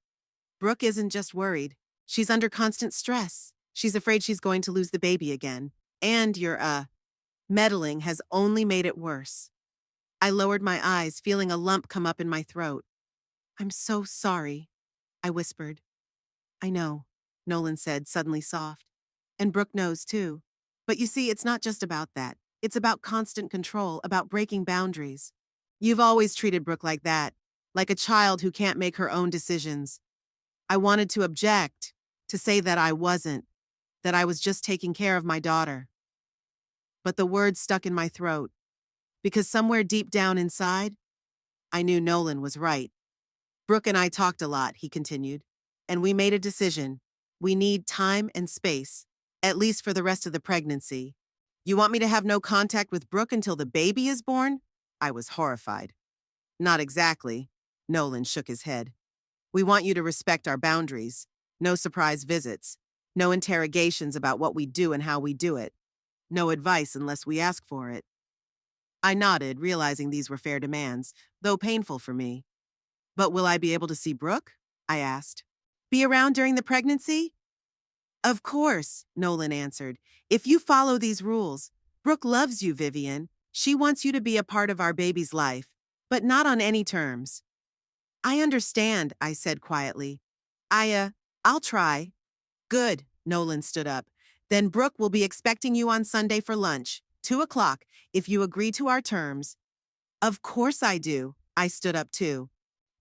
Brooke isn't just worried. She's under constant stress. She's afraid she's going to lose the baby again. And your, meddling has only made it worse. I lowered my eyes, feeling a lump come up in my throat. I'm so sorry, I whispered. I know, Nolan said, suddenly soft. And Brooke knows too. But you see, it's not just about that. It's about constant control, about breaking boundaries. You've always treated Brooke like that, like a child who can't make her own decisions. I wanted to object, to say that I wasn't, that I was just taking care of my daughter. But the words stuck in my throat, because somewhere deep down inside, I knew Nolan was right. Brooke and I talked a lot, he continued, and we made a decision. We need time and space, at least for the rest of the pregnancy. You want me to have no contact with Brooke until the baby is born? I was horrified. Not exactly. Nolan shook his head. We want you to respect our boundaries. No surprise visits. No interrogations about what we do and how we do it. No advice unless we ask for it. I nodded, realizing these were fair demands, though painful for me. But will I be able to see Brooke? I asked. Be around during the pregnancy? Of course, Nolan answered. If you follow these rules, Brooke loves you, Vivian. She wants you to be a part of our baby's life, but not on any terms. I understand, I said quietly. I'll try. Good, Nolan stood up. Then Brooke will be expecting you on Sunday for lunch, 2 o'clock, if you agree to our terms. Of course I do. I stood up too.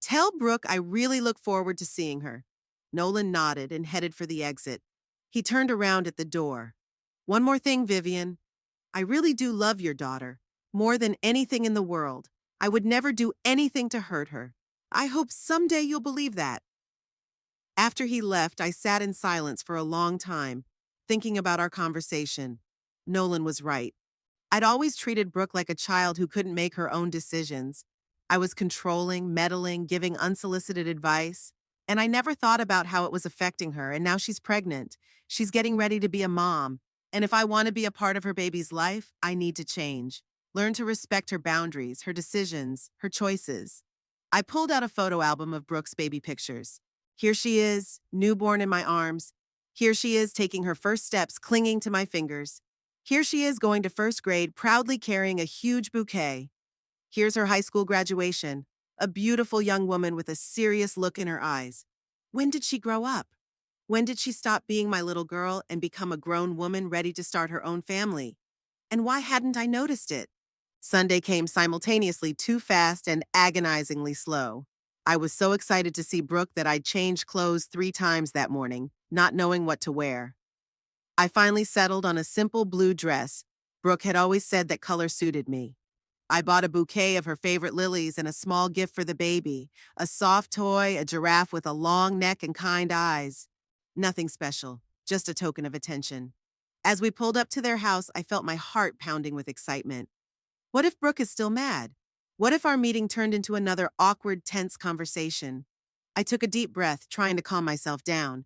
Tell Brooke I really look forward to seeing her. Nolan nodded and headed for the exit. He turned around at the door. One more thing, Vivian. I really do love your daughter, more than anything in the world. I would never do anything to hurt her. I hope someday you'll believe that. After he left, I sat in silence for a long time, thinking about our conversation. Nolan was right. I'd always treated Brooke like a child who couldn't make her own decisions. I was controlling, meddling, giving unsolicited advice, and I never thought about how it was affecting her, and now she's pregnant. She's getting ready to be a mom, and if I want to be a part of her baby's life, I need to change. Learn to respect her boundaries, her decisions, her choices. I pulled out a photo album of Brooke's baby pictures. Here she is, newborn in my arms. Here she is taking her first steps, clinging to my fingers. Here she is going to first grade, proudly carrying a huge bouquet. Here's her high school graduation, a beautiful young woman with a serious look in her eyes. When did she grow up? When did she stop being my little girl and become a grown woman ready to start her own family? And why hadn't I noticed it? Sunday came simultaneously too fast and agonizingly slow. I was so excited to see Brooke that I changed clothes 3 times that morning, not knowing what to wear. I finally settled on a simple blue dress. Brooke had always said that color suited me. I bought a bouquet of her favorite lilies and a small gift for the baby, a soft toy, a giraffe with a long neck and kind eyes. Nothing special, just a token of attention. As we pulled up to their house, I felt my heart pounding with excitement. What if Brooke is still mad? What if our meeting turned into another awkward, tense conversation? I took a deep breath, trying to calm myself down.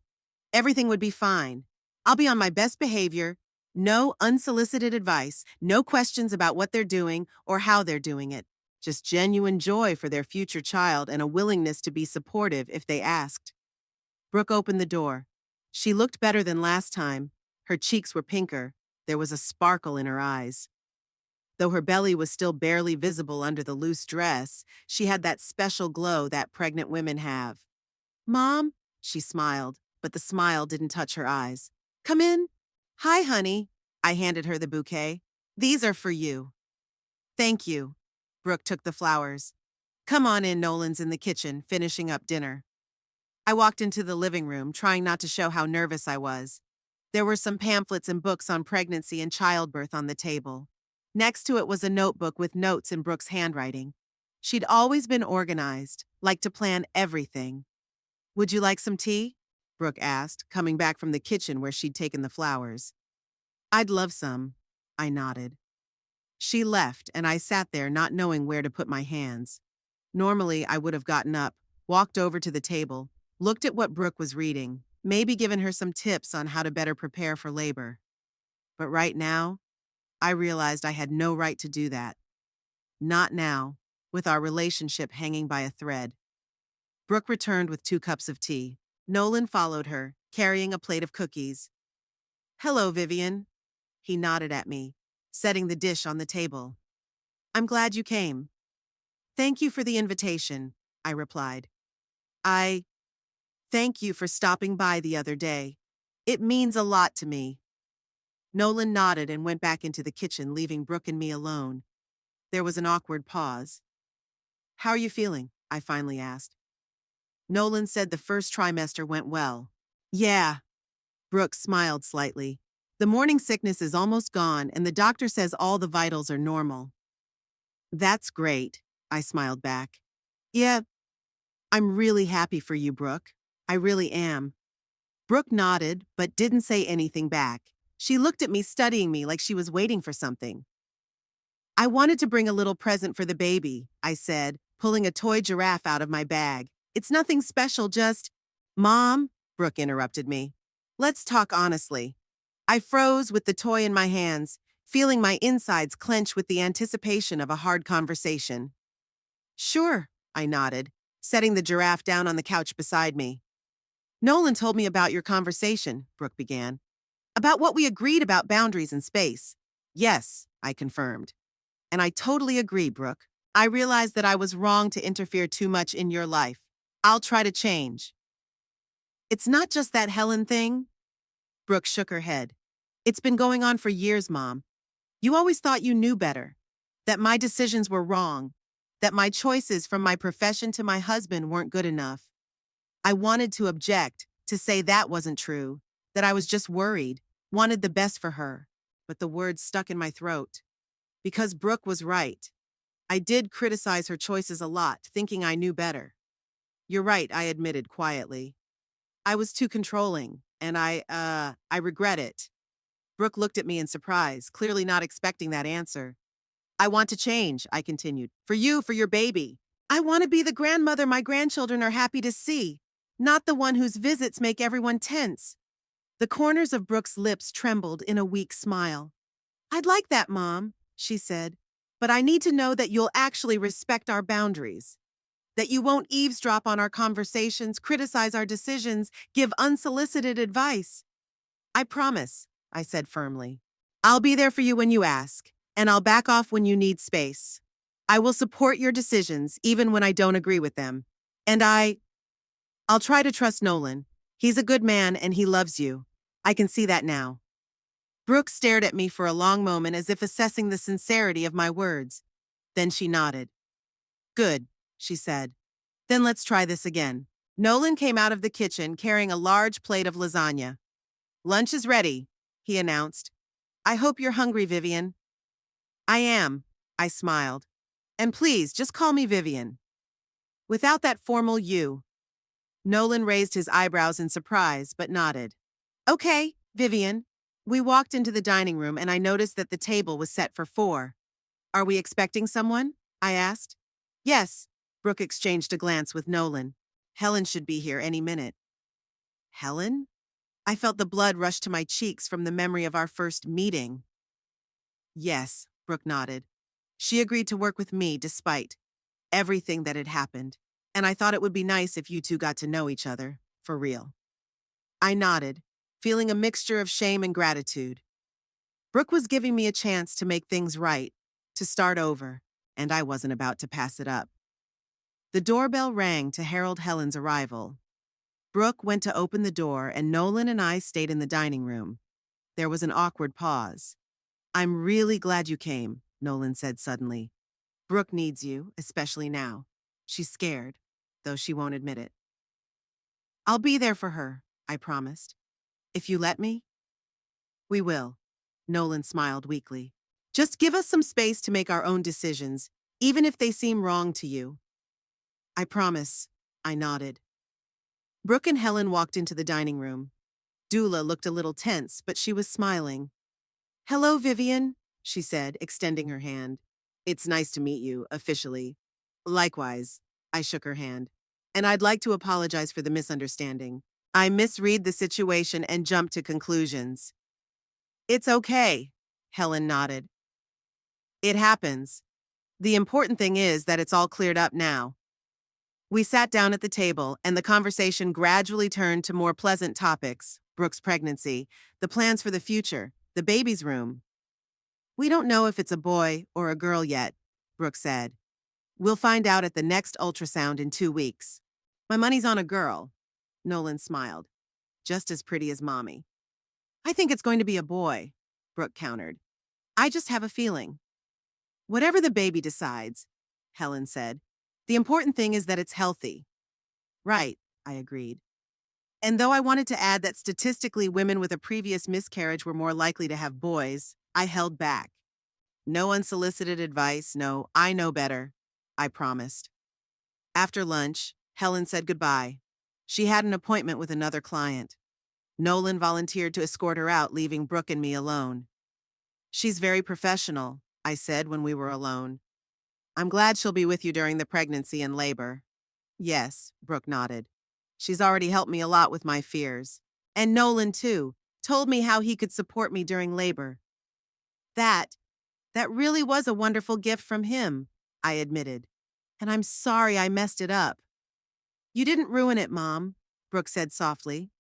Everything would be fine. I'll be on my best behavior. No unsolicited advice, no questions about what they're doing or how they're doing it. Just genuine joy for their future child and a willingness to be supportive if they asked. Brooke opened the door. She looked better than last time. Her cheeks were pinker. There was a sparkle in her eyes. Though her belly was still barely visible under the loose dress, she had that special glow that pregnant women have. Mom, she smiled, but the smile didn't touch her eyes. Come in. Hi, honey. I handed her the bouquet. These are for you. Thank you. Brooke took the flowers. Come on in, Nolan's in the kitchen, finishing up dinner. I walked into the living room, trying not to show how nervous I was. There were some pamphlets and books on pregnancy and childbirth on the table. Next to it was a notebook with notes in Brooke's handwriting. She'd always been organized, liked to plan everything. Would you like some tea? Brooke asked, coming back from the kitchen where she'd taken the flowers. I'd love some. I nodded. She left, and I sat there not knowing where to put my hands. Normally, I would have gotten up, walked over to the table, looked at what Brooke was reading, maybe given her some tips on how to better prepare for labor. But right now, I realized I had no right to do that. Not now, with our relationship hanging by a thread. Brooke returned with 2 cups of tea. Nolan followed her, carrying a plate of cookies. Hello, Vivian. He nodded at me, setting the dish on the table. I'm glad you came. Thank you for the invitation, I replied. I thank you for stopping by the other day. It means a lot to me. Nolan nodded and went back into the kitchen, leaving Brooke and me alone. There was an awkward pause. How are you feeling? I finally asked. Nolan said the first trimester went well. Yeah. Brooke smiled slightly. The morning sickness is almost gone, and the doctor says all the vitals are normal. That's great, I smiled back. Yeah, I'm really happy for you, Brooke. I really am. Brooke nodded, but didn't say anything back. She looked at me, studying me like she was waiting for something. I wanted to bring a little present for the baby, I said, pulling a toy giraffe out of my bag. It's nothing special, just. Mom, Brooke interrupted me. Let's talk honestly. I froze with the toy in my hands, feeling my insides clench with the anticipation of a hard conversation. Sure, I nodded, setting the giraffe down on the couch beside me. Nolan told me about your conversation, Brooke began. About what we agreed about boundaries and space. Yes, I confirmed. And I totally agree, Brooke. I realized that I was wrong to interfere too much in your life. I'll try to change. It's not just that Helen thing. Brooke shook her head. It's been going on for years, Mom. You always thought you knew better. That my decisions were wrong. That my choices from my profession to my husband weren't good enough. I wanted to object, to say that wasn't true, that I was just worried, wanted the best for her. But the words stuck in my throat. Because Brooke was right. I did criticize her choices a lot, thinking I knew better. You're right, I admitted quietly. I was too controlling, and I regret it. Brooke looked at me in surprise, clearly not expecting that answer. I want to change, I continued. For you, for your baby. I want to be the grandmother my grandchildren are happy to see, not the one whose visits make everyone tense. The corners of Brooke's lips trembled in a weak smile. I'd like that, Mom, she said, but I need to know that you'll actually respect our boundaries. That you won't eavesdrop on our conversations, criticize our decisions, give unsolicited advice. I promise, I said firmly. I'll be there for you when you ask, and I'll back off when you need space. I will support your decisions, even when I don't agree with them. And I'll try to trust Nolan. He's a good man and he loves you. I can see that now. Brooke stared at me for a long moment as if assessing the sincerity of my words. Then she nodded. Good, she said. Then let's try this again. Nolan came out of the kitchen carrying a large plate of lasagna. Lunch is ready, he announced. I hope you're hungry, Vivian. I am, I smiled. And please, just call me Vivian. Without that formal you. Nolan raised his eyebrows in surprise, but nodded. Okay, Vivian. We walked into the dining room and I noticed that the table was set for 4. Are we expecting someone? I asked. Yes. Brooke exchanged a glance with Nolan. Helen should be here any minute. Helen? I felt the blood rush to my cheeks from the memory of our first meeting. Yes, Brooke nodded. She agreed to work with me despite everything that had happened, and I thought it would be nice if you two got to know each other, for real. I nodded, feeling a mixture of shame and gratitude. Brooke was giving me a chance to make things right, to start over, and I wasn't about to pass it up. The doorbell rang to herald Helen's arrival. Brooke went to open the door, and Nolan and I stayed in the dining room. There was an awkward pause. I'm really glad you came, Nolan said suddenly. Brooke needs you, especially now. She's scared, though she won't admit it. I'll be there for her, I promised. If you let me? We will. Nolan smiled weakly. Just give us some space to make our own decisions, even if they seem wrong to you. I promise, I nodded. Brooke and Helen walked into the dining room. Dula looked a little tense, but she was smiling. Hello, Vivian, she said, extending her hand. It's nice to meet you, officially. Likewise, I shook her hand. And I'd like to apologize for the misunderstanding. I misread the situation and jumped to conclusions. It's okay, Helen nodded. It happens. The important thing is that it's all cleared up now. We sat down at the table, and the conversation gradually turned to more pleasant topics: Brooke's pregnancy, the plans for the future, the baby's room. We don't know if it's a boy or a girl yet, Brooke said. We'll find out at the next ultrasound in 2 weeks. My money's on a girl. Nolan smiled. Just as pretty as Mommy. I think it's going to be a boy, Brooke countered. I just have a feeling. Whatever the baby decides, Helen said, the important thing is that it's healthy. Right, I agreed. And though I wanted to add that statistically women with a previous miscarriage were more likely to have boys, I held back. No unsolicited advice, no, I know better, I promised. After lunch, Helen said goodbye. She had an appointment with another client. Nolan volunteered to escort her out, leaving Brooke and me alone. She's very professional, I said when we were alone. I'm glad she'll be with you during the pregnancy and labor. Yes, Brooke nodded. She's already helped me a lot with my fears. And Nolan, too, told me how he could support me during labor. That really was a wonderful gift from him, I admitted. And I'm sorry I messed it up. You didn't ruin it, Mom, Brooke said softly.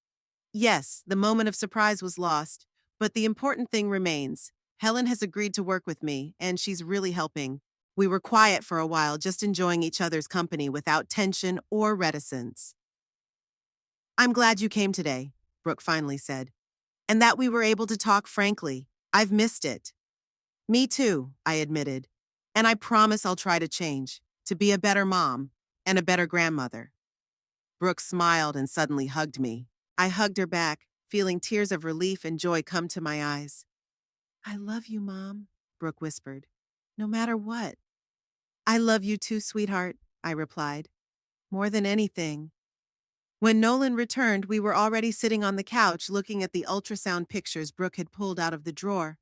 Yes, the moment of surprise was lost, but the important thing remains. Helen has agreed to work with me, and she's really helping. We were quiet for a while, just enjoying each other's company without tension or reticence. I'm glad you came today, Brooke finally said, and that we were able to talk frankly. I've missed it. Me too, I admitted, and I promise I'll try to change, to be a better mom and a better grandmother. Brooke smiled and suddenly hugged me. I hugged her back, feeling tears of relief and joy come to my eyes. I love you, Mom, Brooke whispered. No matter what. I love you too, sweetheart, I replied. More than anything. When Nolan returned, we were already sitting on the couch looking at the ultrasound pictures Brooke had pulled out of the drawer.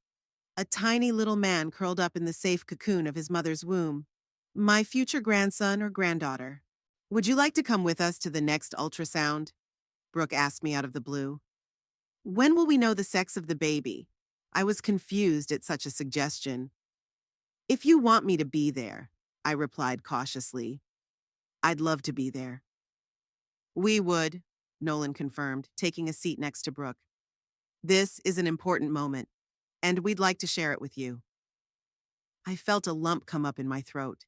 A tiny little man curled up in the safe cocoon of his mother's womb. My future grandson or granddaughter. Would you like to come with us to the next ultrasound? Brooke asked me out of the blue. When will we know the sex of the baby? I was confused at such a suggestion. If you want me to be there, I replied cautiously. I'd love to be there. We would, Nolan confirmed, taking a seat next to Brooke. This is an important moment, and we'd like to share it with you. I felt a lump come up in my throat.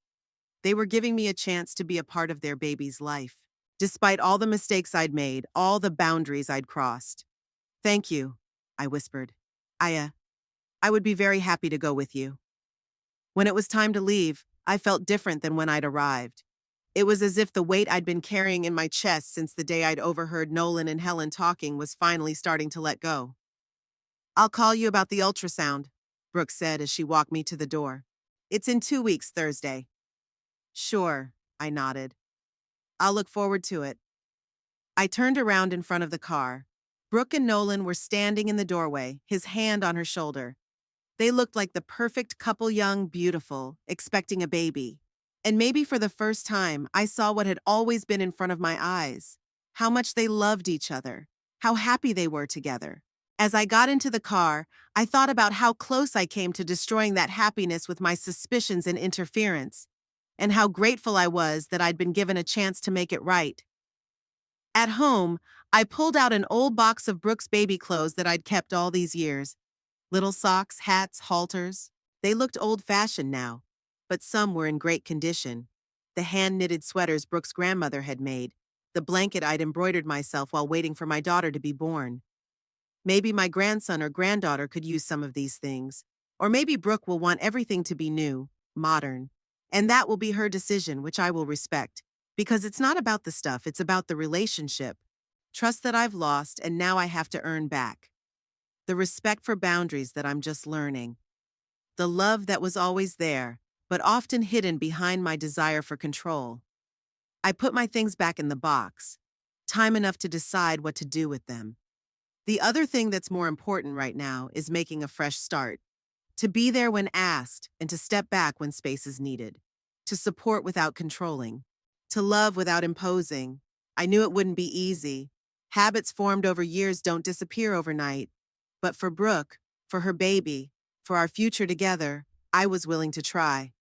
They were giving me a chance to be a part of their baby's life, despite all the mistakes I'd made, all the boundaries I'd crossed. Thank you, I whispered. I would be very happy to go with you. When it was time to leave, I felt different than when I'd arrived. It was as if the weight I'd been carrying in my chest since the day I'd overheard Nolan and Helen talking was finally starting to let go. I'll call you about the ultrasound, Brooke said as she walked me to the door. It's in 2 weeks, Thursday. Sure, I nodded. I'll look forward to it. I turned around in front of the car. Brooke and Nolan were standing in the doorway, his hand on her shoulder. They looked like the perfect couple, young, beautiful, expecting a baby. And maybe for the first time, I saw what had always been in front of my eyes. How much they loved each other. How happy they were together. As I got into the car, I thought about how close I came to destroying that happiness with my suspicions and interference, and how grateful I was that I'd been given a chance to make it right. At home, I pulled out an old box of Brooke's baby clothes that I'd kept all these years. Little socks, hats, halters. They looked old-fashioned now, but some were in great condition. The hand-knitted sweaters Brooke's grandmother had made, the blanket I'd embroidered myself while waiting for my daughter to be born. Maybe my grandson or granddaughter could use some of these things, or maybe Brooke will want everything to be new, modern, and that will be her decision, which I will respect, because it's not about the stuff, it's about the relationship. Trust that I've lost and now I have to earn back. The respect for boundaries that I'm just learning. The love that was always there, but often hidden behind my desire for control. I put my things back in the box. Time enough to decide what to do with them. The other thing that's more important right now is making a fresh start. To be there when asked and to step back when space is needed. To support without controlling. To love without imposing. I knew it wouldn't be easy. Habits formed over years don't disappear overnight. But for Brooke, for her baby, for our future together, I was willing to try.